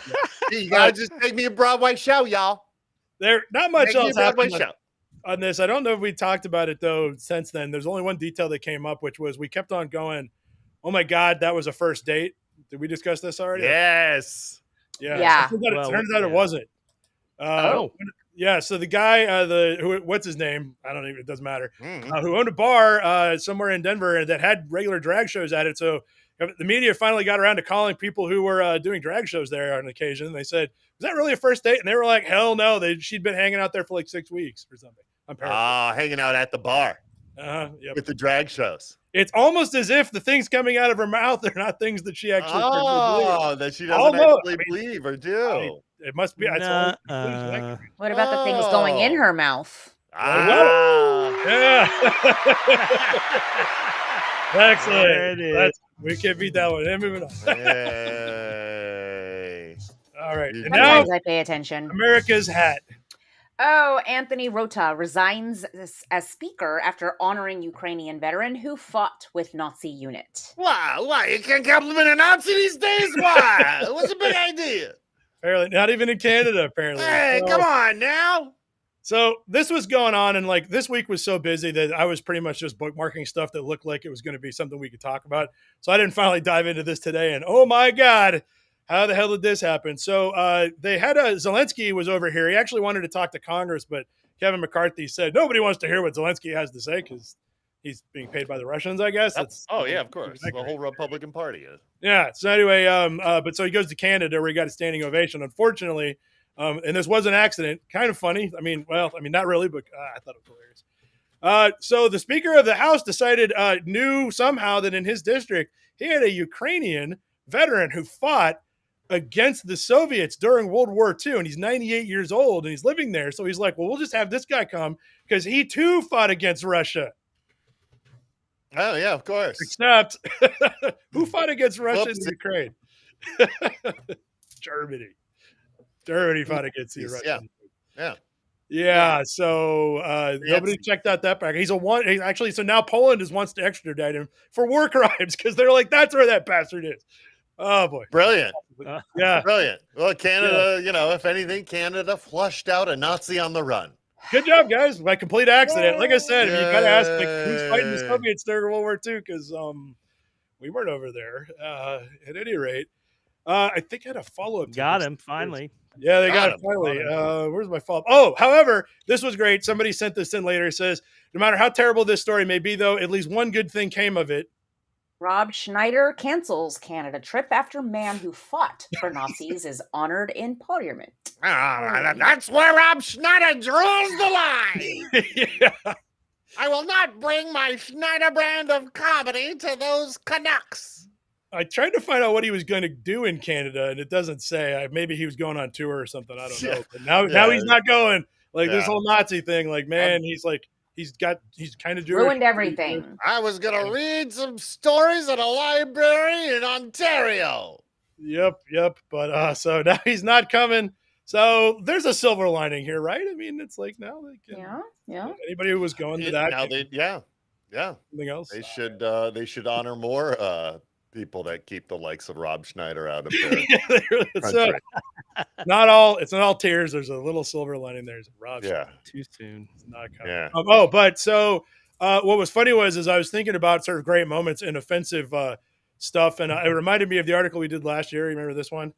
You gotta just take me a Broadway show, y'all. There not much Make me a else Broadway happened show. on this. I don't know if we talked about it though since then. There's only one detail that came up, which was we kept on going. Oh my God, that was a first date. Did we discuss this already? Yes. Yeah. It turns out it wasn't. Yeah. So the guy, what's his name? I don't even. It doesn't matter. Who owned a bar somewhere in Denver that had regular drag shows at it. So the media finally got around to calling people who were doing drag shows there on occasion. And they said, "Was that really a first date?" And they were like, "Hell no." She'd been hanging out there for like 6 weeks or something. I'm paraphrasing. Hanging out at the bar Yep. with the drag shows. It's almost as if the things coming out of her mouth are not things that she actually believes. That she doesn't actually believe or do. It must be. That's all the conclusion I can reach. What about the things going in her mouth? Yeah. Excellent. There it is. We can't beat that one. And moving on. Hey. All right. And now Sometimes I pay attention. America's hat. Oh, Anthony Rota resigns as speaker after honoring Ukrainian veteran who fought with Nazi unit. Why? You can't compliment a Nazi these days? Why? What's a big idea? Apparently, not even in Canada, apparently. Hey, come on now. So this was going on, and like this week was so busy that I was pretty much just bookmarking stuff that looked like it was going to be something we could talk about. So I didn't finally dive into this today, and oh my God, how the hell did this happen? So they had Zelensky was over here. He actually wanted to talk to Congress, but Kevin McCarthy said nobody wants to hear what Zelensky has to say because he's being paid by the Russians, I guess. That's yeah, of course. The whole Republican Party is. Yeah. So anyway, but so he goes to Canada where he got a standing ovation. Unfortunately, and this was an accident. Kind of funny. I mean, not really, but I thought it was hilarious. So the Speaker of the House decided, knew somehow that in his district he had a Ukrainian veteran who fought against the Soviets during World War II, and he's 98 years old and he's living there. So he's like, well, we'll just have this guy come because he too fought against Russia. Oh yeah, of course. Except who fought against Russia and Ukraine? Germany fought against the Russians. Yeah. So nobody checked out that back. Actually. So now Poland wants to extradite him for war crimes because they're like, that's where that bastard is. Oh boy, brilliant. Yeah, brilliant. Well, Canada, if anything, Canada flushed out a Nazi on the run. Good job, guys. By complete accident. Like I said, if you got to ask, who's fighting the Soviets during World War II? Because we weren't over there. At any rate, I think I had a follow-up. Got him, finally. Yeah, they got it finally. Where's my follow-up? Oh, however, this was great. Somebody sent this in later. It says, no matter how terrible this story may be, though, at least one good thing came of it. Rob Schneider cancels Canada trip after man who fought for Nazis is honored in Parliament. That's where Rob Schneider draws the line. Yeah. I will not bring my Schneider brand of comedy to those Canucks. I tried to find out what he was going to do in Canada, and it doesn't say. Maybe he was going on tour or something. I don't know. But now he's not going. This whole Nazi thing. He's kind of ruined everything. I was going to read some stories at a library in Ontario. Yep. But so now he's not coming. So there's a silver lining here, right? I mean, it's like now they can. Yeah. Anybody who was going to that. Now Something else. They should honor more people that keep the likes of Rob Schneider out of their country. It's not all tears. There's a little silver lining there. Rob Schneider. Too soon. It's not coming. Yeah. But so what was funny was I was thinking about sort of great moments in offensive stuff, and it reminded me of the article we did last year. Remember this one?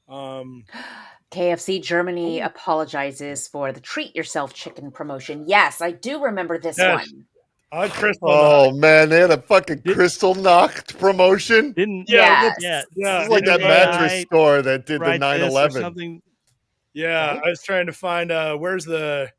KFC Germany apologizes for the treat yourself chicken promotion. Yes, I do remember this one. Man, they had a fucking Crystal Nacht promotion. Yes. It's like that mattress store that did the 9/11. Yeah, I was trying to find where's the.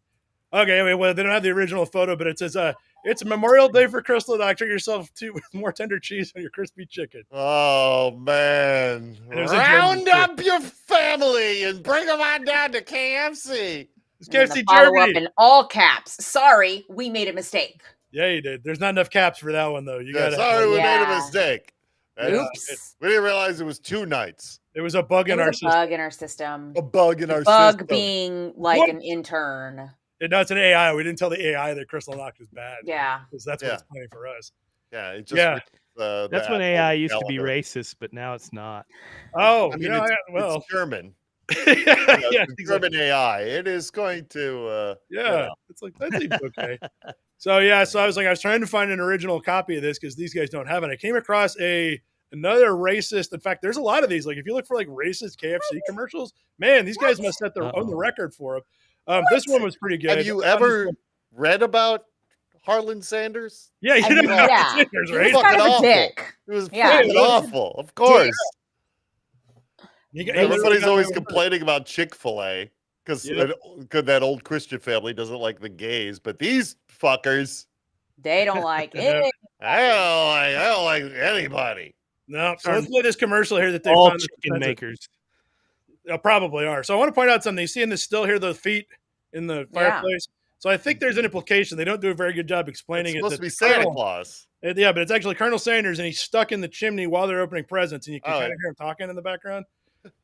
Okay, well they don't have the original photo, but it says it's Memorial Day for Crystal Nacht. Treat yourself with more tender cheese on your crispy chicken. Oh man! Round up your family and bring them on down to KFC. It's KFC follow Germany up in all caps. Sorry, we made a mistake. Yeah, you did. There's not enough caps for that one, though. We made a mistake. Oops. We didn't realize it was 2 nights. It was a bug in our system. A bug in our system. A bug in our system. Bug being like an intern. No, it's an AI. We didn't tell the AI that Crystal Nacht is bad. Yeah. Because that's what's playing for us. Yeah. It just that's when AI used to be racist, but now it's not. Oh, I mean, it's German. German AI. It is going to. It's like, that seems okay. So I was trying to find an original copy of this because these guys don't have it. I came across another racist. In fact, there's a lot of these. Like if you look for like racist KFC commercials, man, these guys must set their own the record for them. This one was pretty good. Have you ever read about Harlan Sanders? Yeah, Sanders, right? It was fucking awful. It was fucking awful. Of course. Everybody's always complaining about Chick-fil-A. Because that old Christian family doesn't like the gays, but these fuckers, they don't like it. I don't like anybody. No, so let's play this commercial here that they all found chicken makers. They probably are. So I want to point out something. You see in this still here the feet in the fireplace. So I think there's an implication. They don't do a very good job explaining it's supposed to be Santa Claus. Yeah, but it's actually Colonel Sanders, and he's stuck in the chimney while they're opening presents, and you can kind of hear him talking in the background.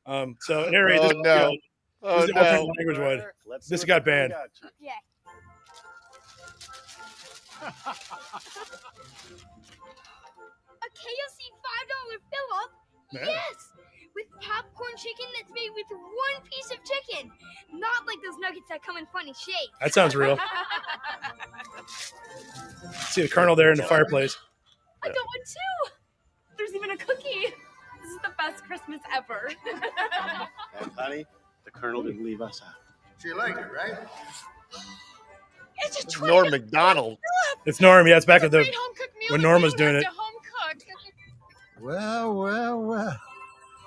So anyway, this is the opening language one. This got banned. Yeah. A KFC $5 fill-up? Yes! With popcorn chicken that's made with 1 piece of chicken. Not like those nuggets that come in funny shapes. That sounds real. See the Colonel there in the fireplace. I got one too! There's even a cookie. This is the best Christmas ever. And honey, the Colonel didn't leave us out. So you like it, right? It's a Norm McDonald. It's Norm. Yeah, it's back at the when Norm was doing it. Well.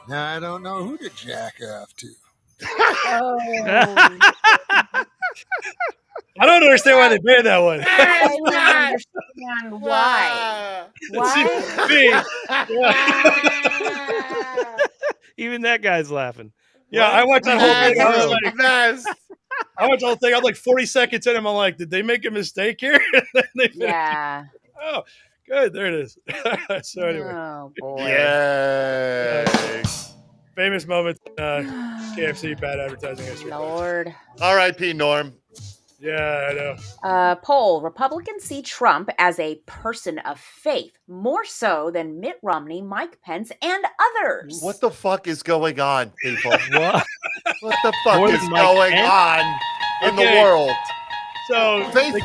Now I don't know who to jack off to. Oh. I don't understand why they banned that one. I don't understand why. Even that guy's laughing. Yeah, I watched that whole thing. I was the best. I watched the whole thing. I'm like 40 seconds in. I'm like, did they make a mistake here? Yeah. Oh, good. There it is. So anyway. Oh boy. Yay. Famous moments. KFC bad advertising history. Lord. R.I.P. Norm. Yeah, I know. Poll: Republicans see Trump as a person of faith, more so than Mitt Romney, Mike Pence, and others. What the fuck is going on, people? What? What the fuck More is than Mike going Pence? on in the Okay. world? So Faith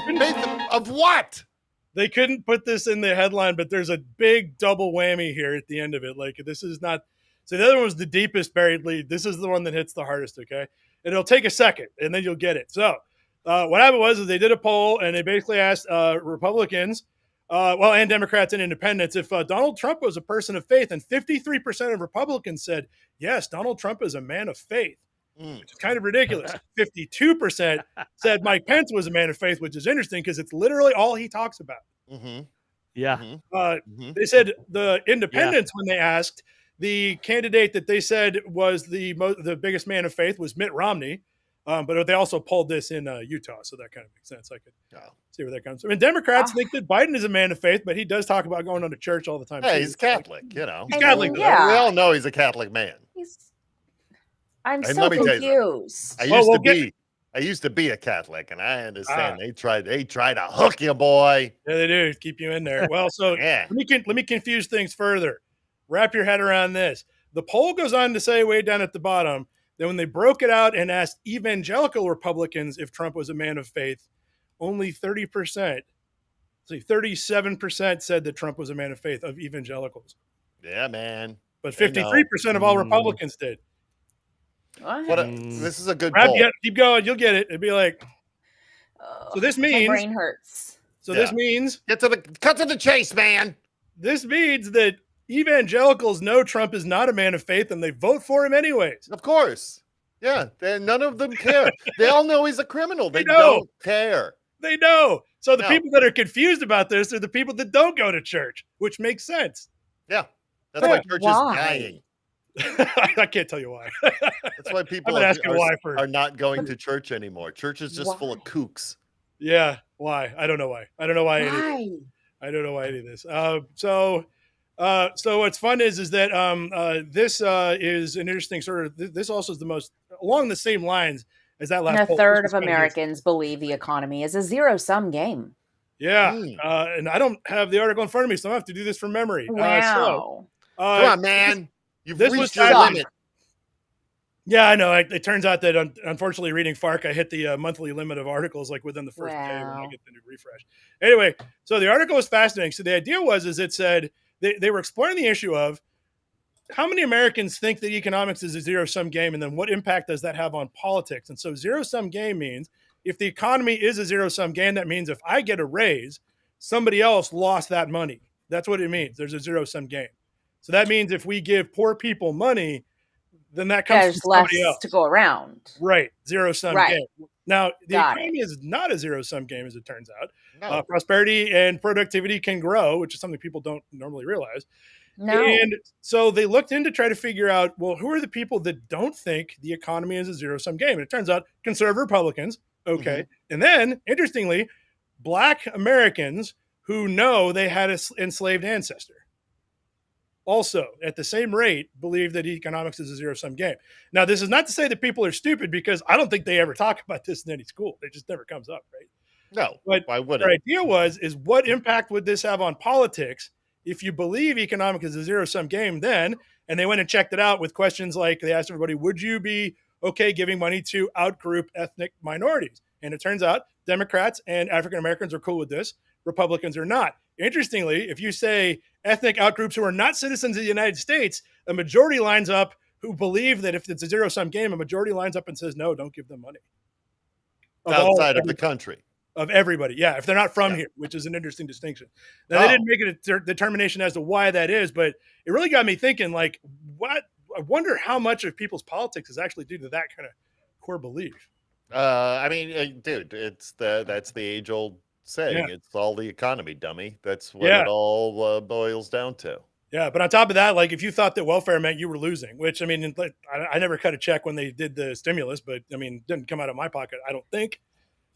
of what? They couldn't put this in the headline, but there's a big double whammy here at the end of it. Like, this is not. So the other one was the deepest buried lead. This is the one that hits the hardest, okay? And it'll take a second, and then you'll get it. So what happened was they did a poll, and they basically asked Republicans, and Democrats and independents, if Donald Trump was a person of faith, and 53% of Republicans said, yes, Donald Trump is a man of faith, which is kind of ridiculous. 52% said Mike Pence was a man of faith, which is interesting because it's literally all he talks about. Mm-hmm. Yeah. They said the independents, when they asked, the candidate that they said was the biggest man of faith was Mitt Romney. But they also polled this in Utah, so that kind of makes sense. I could see where that comes from. And Democrats think that Biden is a man of faith, but he does talk about going to church all the time. Hey, too. he's Catholic, you know. He's Catholic. We all know he's a Catholic man. I'm And so let me tell you confused. I used to be a Catholic, and I understand they try to hook you, boy. Yeah, they do keep you in there. Well, so let me confuse things further. Wrap your head around this. The poll goes on to say way down at the bottom that when they broke it out and asked evangelical Republicans if Trump was a man of faith, only 30%, 37% said that Trump was a man of faith of evangelicals. Yeah, man. But 53% of all Republicans did. This is a good Wrap, poll. yeah, keep going. You'll get it. It'd be like, so this means my brain hurts. So this means cut to the chase, man. This means that evangelicals know Trump is not a man of faith and they vote for him anyways. Of course. Yeah. None of them care. They all know he's a criminal. They know. don't care. They know. So the people that are confused about this are the people that don't go to church, which makes sense. Yeah. That's why church is dying. I can't tell you why. That's why people are not going to church anymore. Church is just full of kooks. Yeah. Why? I don't know why. I don't know why. I don't know why any of this. So what's fun is that this is an interesting sort of. This also is the most along the same lines as that last. And a poll. third of Americans believe the economy is a zero-sum game. Yeah, and I don't have the article in front of me, so I have to do this from memory. Wow. Come on, man. You've this reached was your limit. Yeah, I know. It turns out that unfortunately, reading FARC, I hit the monthly limit of articles like within the first day when I get the new refresh. Anyway, so the article was fascinating. So the idea is it said they were exploring the issue of how many Americans think that economics is a zero-sum game, and then what impact does that have on politics? And so zero-sum game means if the economy is a zero-sum game, that means if I get a raise, somebody else lost that money. That's what it means. There's a zero-sum game. So that means if we give poor people money, then that comes from somebody else to go around. Right. Zero-sum game. Now, the economy is not a zero-sum game, as it turns out. No. Prosperity and productivity can grow, which is something people don't normally realize. No. And so they looked in to try to figure out, well, who are the people that don't think the economy is a zero-sum game? And it turns out conservative Republicans. Okay. Mm-hmm. And then, interestingly, Black Americans who know they had an enslaved ancestor also at the same rate believe that economics is a zero-sum game. Now, this is not to say that people are stupid, because I don't think they ever talk about this in any school. It just never comes up, right? No, but why would their it? idea is what impact would this have on politics if you believe economics is a zero-sum game then? And they went and checked it out with questions like, they asked everybody, would you be okay giving money to out-group ethnic minorities? And it turns out Democrats and African Americans are cool with this. Republicans are not. Interestingly, if you say ethnic outgroups who are not citizens of the United States, a majority lines up who believe that if it's a zero-sum game, a majority lines up and says, no, don't give them money. Outside of the country. of everybody. Yeah, if they're not from here, which is an interesting distinction. Now, they didn't make a determination as to why that is, but it really got me thinking, like, what? I wonder how much of people's politics is actually due to that kind of core belief. I mean, dude, that's the age-old saying. Yeah. It's all the economy, dummy. That's what Yeah. it all boils down to. Yeah, but on top of that, like if you thought that welfare meant you were losing, which I mean, I never cut a check when they did the stimulus, but I mean, it didn't come out of my pocket, I don't think.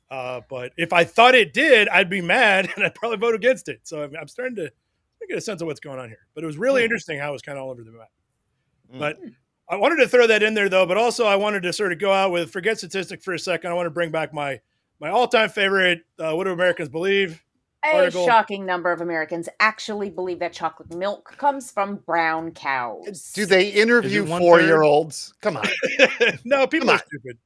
But if I thought it did, I'd be mad and I'd probably vote against it. So I'm starting to get a sense of what's going on here. But it was really interesting how it was kind of all over the map. But I wanted to throw that in there though, but also I wanted to sort of go out with forget statistic for a second. I want to bring back my all-time favorite what do Americans believe? Article. A shocking number of Americans actually believe that chocolate milk comes from brown cows. Do they interview 4-year-olds? Come on. No, people are stupid.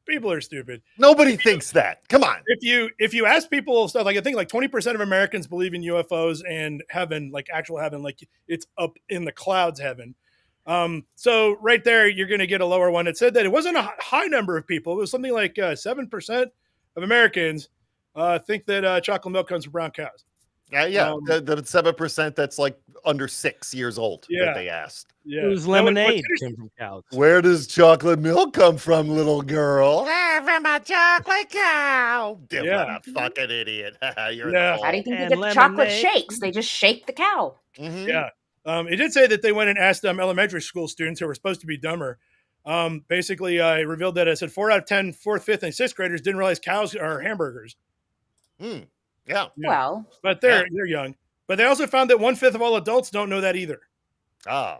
People are stupid. Nobody thinks that. Come on. If you ask people stuff like I think like 20% of Americans believe in UFOs and heaven, like actual heaven, like it's up in the clouds heaven. So right there, you're going to get a lower one. It said that it wasn't a high number of people. It was something like 7% of Americans think that chocolate milk comes from brown cows. The 7% that's like under 6 years old that they asked. Yeah, it was lemonade came from cows. Where does chocolate milk come from, little girl? From a chocolate cow. What a fucking idiot. You're How do you think they get the chocolate shakes? They just shake the cow. Mm-hmm. Yeah. It did say that they went and asked elementary school students who were supposed to be dumber. Basically, I revealed that I said 4 out of 10 4th, 5th, and 6th graders didn't realize cows are hamburgers. Yeah. Well, but they're young. But they also found that 1/5 of all adults don't know that either. Oh,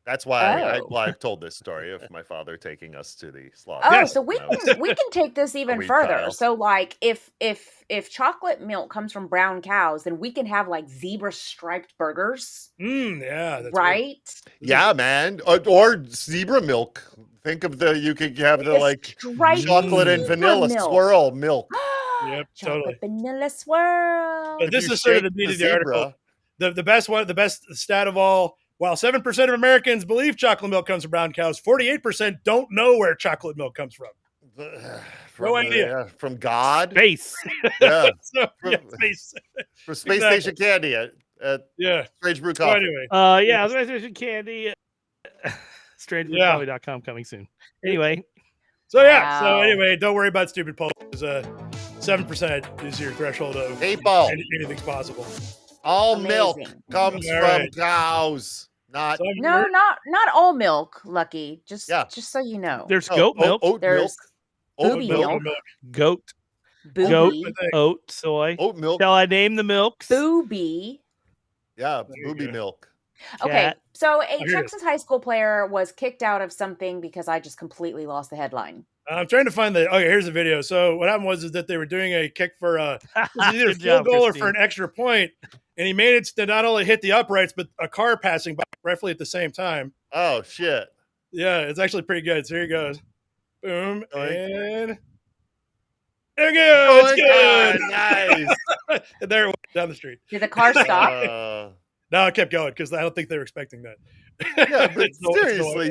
that's why I've told this story of my father taking us to the slaughter. Oh, so we can take this even further. Child. So like if chocolate milk comes from brown cows, then we can have like zebra striped burgers. Yeah, that's right. Good. Yeah, man. Or zebra milk. Think of you could have the like chocolate and vanilla swirl milk. Yep, chocolate vanilla swirl. But this is sort of the meat of the article. The best stat of all. While 7% of Americans believe chocolate milk comes from brown cows, 48% don't know where chocolate milk comes from. No idea. From God? Space. Yeah. Space. From Space Station Candy at Strange Brew Coffee. Space Station Candy. StrangeBrewCoffee.com coming soon. Anyway. So anyway, don't worry about stupid polls. 7% is your threshold of anything's possible. All milk comes from cows. Not all milk, Lucky. Just so you know. There's goat milk. There's booby milk. Goat. Booby. Goat, oat, soy. Oat milk. Shall I name the milks? Booby. Yeah, booby milk. Okay, so a Texas high school player was kicked out of something because I just completely lost the headline. I'm trying to find here's the video. So what happened was that they were doing a kick for either a field goal or for an extra point, and he managed to not only hit the uprights, but a car passing by roughly at the same time. Oh, shit. Yeah, it's actually pretty good. So here he goes. Boom, and there we go. It's good. Nice. And there it went down the street. Did the car stop? No, it kept going because I don't think they were expecting that. Yeah, but seriously,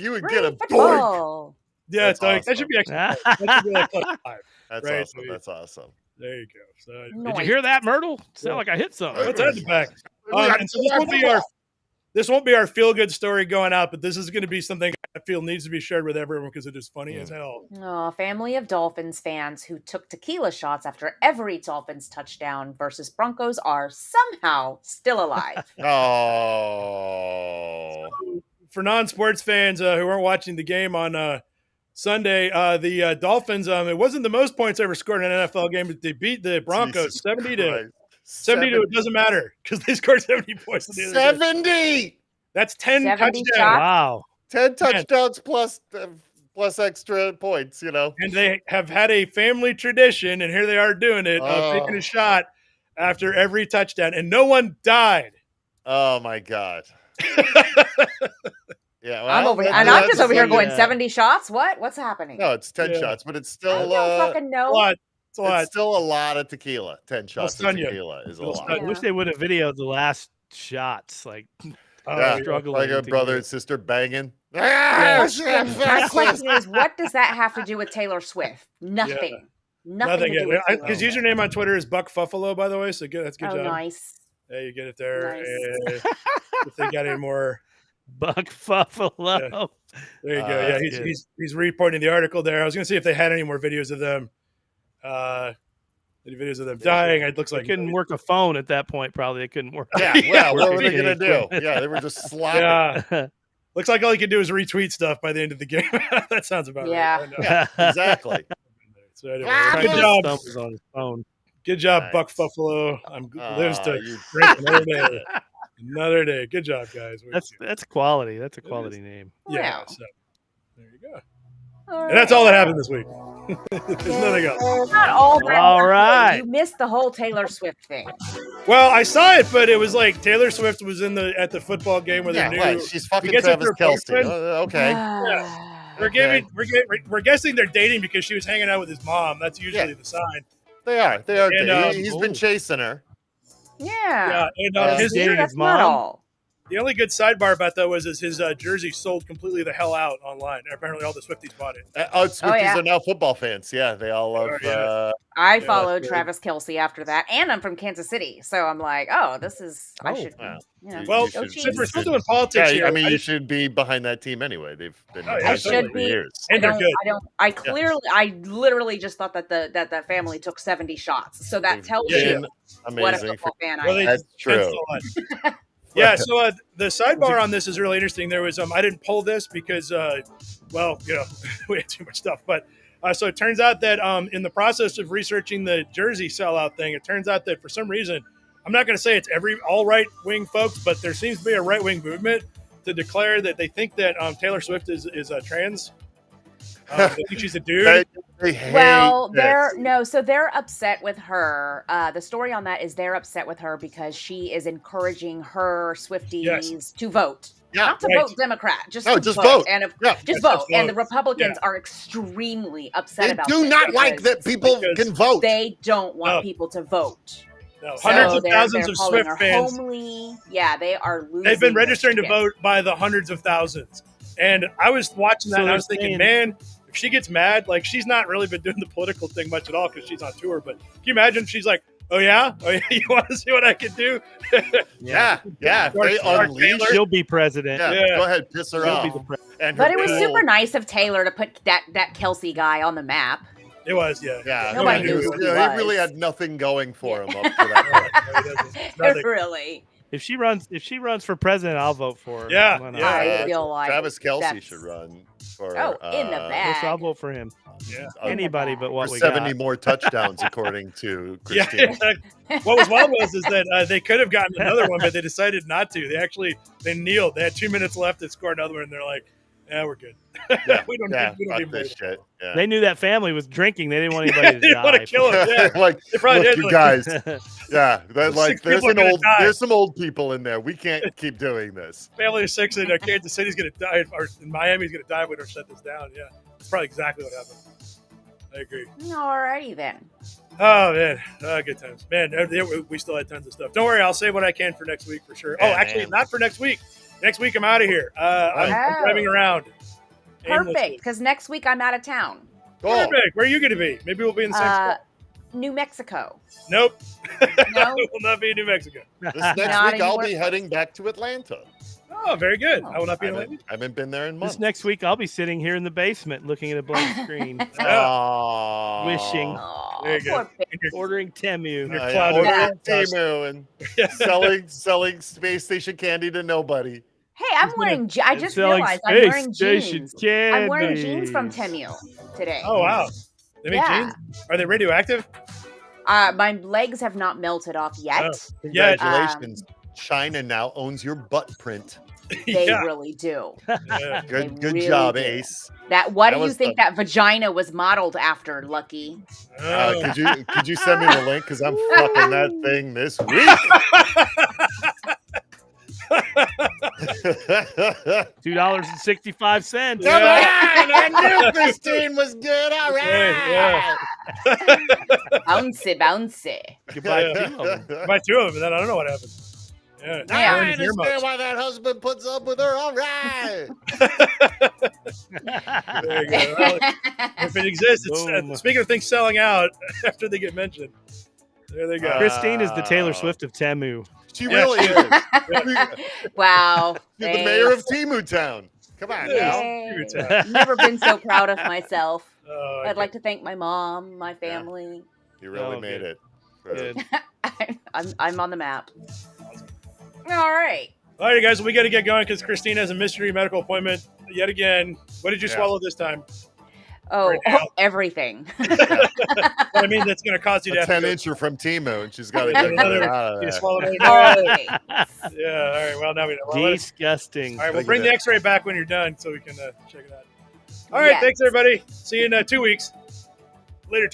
you would get a boink. Yeah, it's like that should be extra. That should be like +5. That's awesome. That's awesome. There you go. So, did you hear that, Myrtle? Sound like I hit something. What's that in the back? And so this won't be our feel good story going out, but this is going to be something I feel needs to be shared with everyone because it is funny as hell. Oh, family of Dolphins fans who took tequila shots after every Dolphins touchdown versus Broncos are somehow still alive. Oh. So, for non-sports fans who weren't watching the game on Sunday, the Dolphins, it wasn't the most points ever scored in an NFL game, but they beat the Broncos 70 to it doesn't matter because they scored 70 points. 70! That's 10 touchdowns. Wow. 10 touchdowns plus extra points, you know. And they have had a family tradition, and here they are doing it, taking a shot after every touchdown, and no one died. Oh, my God. Yeah, well, I'm just over here going 70 shots. What's happening? No, it's 10 shots, but it's still I don't fucking know. It's still a lot of tequila. 10 shots of tequila is a lot. I wish they would have videoed the last shots, like struggling. Like a brother and sister banging. My question is, what does that have to do with Taylor Swift? Nothing. Nothing to do with His username on Twitter is Buck Fuffalo, by the way. So good. That's a good job. Nice. Yeah, you get it there. Nice. If they got any more Buck Fuffalo. Yeah. There you go. Yeah, he's reporting the article there. I was going to see if they had any more videos of them. Any videos of them dying. It looks like they couldn't work a phone at that point. Probably they couldn't work. Yeah. Well, what were they going to do? Yeah, they were just sloppy. Yeah. Looks like all he could do is retweet stuff by the end of the game. That sounds about right. Yeah, exactly. So anyway, good job. On his phone. Good job, Buck Fuffalo. Lives to drink another day. Another day. Good job, guys. That's quality. That's a quality name. Yeah. So there you go. And that's all that happened this week. There's nothing else. Not all that. All right. You missed the whole Taylor Swift thing. Well, I saw it, but it was like Taylor Swift was at the football game with her new. Right. She's fucking Travis Kelce. Okay. Yeah. We're guessing they're dating because she was hanging out with his mom. That's usually the sign. They are. And, he's been chasing her. Yeah. And He's dating his mom. Not all. The only good sidebar about that was his jersey sold completely the hell out online. Apparently, all the Swifties bought it. Swifties are now football fans. Yeah, they all love. I followed Travis Kelce after that, and I'm from Kansas City, so I'm like, this is. I should. Well, since we're still doing politics here, I mean, you should be behind that team anyway. They've been. I should be. Years. And they're good. I literally just thought that the family took 70 shots, so that tells you what a football fan I am. That's true. Yeah, so the sidebar on this is really interesting. There was I didn't pull this because we had too much stuff, but so it turns out that in the process of researching the jersey sellout thing, it turns out that for some reason, I'm not going to say it's all right wing folks, but there seems to be a right wing movement to declare that they think that Taylor Swift is a trans. They think she's a dude. Well, they're upset with her. The story on that is they're upset with her because she is encouraging her Swifties to vote. Not to vote Democrat, just vote. And just vote. And the Republicans are extremely upset about it. They do not like that people can vote. They don't want people to vote. No, hundreds of thousands of Swift fans. Homely. Yeah, they are losing. They've been registering to vote by the hundreds of thousands. And I was watching that and I was thinking, man, if she gets mad, like she's not really been doing the political thing much at all because she's on tour. But can you imagine if she's like, oh yeah, you want to see what I can do? yeah. If they unleash, she'll be president. Yeah. Go ahead, piss her off. But it was super nice of Taylor to put that Kelce guy on the map. It was, yeah. Nobody knew who he was. He really had nothing going for him up to that point. Really. If she runs for president, I'll vote for her. Yeah. I feel like Travis Kelce should run for. In the bag. I'll vote for him. Yeah. Anybody but what we 70 got. more touchdowns, according to Christine. Yeah. What was wild is that they could have gotten another one, but they decided not to. They kneeled. They had 2 minutes left to score another one, and they're like, "Yeah, we're good. we don't need this shit." Yeah. They knew that family was drinking. They didn't want anybody to die. Want to kill them. Yeah. Like, they probably look, did. you guys. Yeah, there's some old people in there. We can't keep doing this. Family of 6 in Kansas City's going to die, or in Miami's going to die if we don't shut this down. Yeah, that's probably exactly what happened. I agree. Alrighty then. Oh man, good times, man. We still had tons of stuff. Don't worry, I'll save what I can for next week for sure. Not for next week. Next week I'm out of here. I'm driving around. Perfect, because next week I'm out of town. Perfect. Where are you going to be? Maybe we'll be in the same spot. New Mexico. Nope. No? It will not be in New Mexico. This next week I'll be heading back to Atlanta. Oh, very good. I will not be in Atlanta. I haven't been there in months. This next week I'll be sitting here in the basement looking at a blank screen. Wishing. There you go. Ordering Temu. Ordering Temu and selling space station candy to nobody. Hey, I'm wearing. I just realized I'm wearing jeans. I'm wearing jeans from Temu today. Oh wow! They make jeans. Are they radioactive? My legs have not melted off yet. Oh, congratulations! China now owns your butt print. They really do. Yeah. Good really job, do. Ace. What do you think that vagina was modeled after, Lucky? Could you send me the link? Because I'm fucking that thing this week. $2.65. Come on! I knew Christine was good. All right. Bouncy. You could buy 2 of them. Buy 2 of them, and then I don't know what happens. Yeah. Now Yeah. I understand why that husband puts up with her. All right. There you go. Well, if it exists, Boom. it's, speaking of things selling out after they get mentioned, there they go. Christine is the Taylor Swift of Temu. She really is. Wow. She's the mayor of Thanks. Timu Town. Come on, Yay. now. Never been so proud of myself. Oh, I'd like to thank my mom, my family. You really Oh, made good. it. Good. I'm on the map. All right. All right, guys, we got to get going because Christine has a mystery medical appointment yet again. What did you swallow this time? Oh, everything. But I mean, that's going to cause you to A have to 10-incher from Timu, and she's got to Yeah, get another- it out of you there. swallowed another- Oh, Yeah, all right. Well, now we know. Well, Disgusting. all right, we'll Gotta bring get the it. X-ray back when you're done so we can check it out. All right, Yes. thanks everybody. See you in 2 weeks. Later, Tater.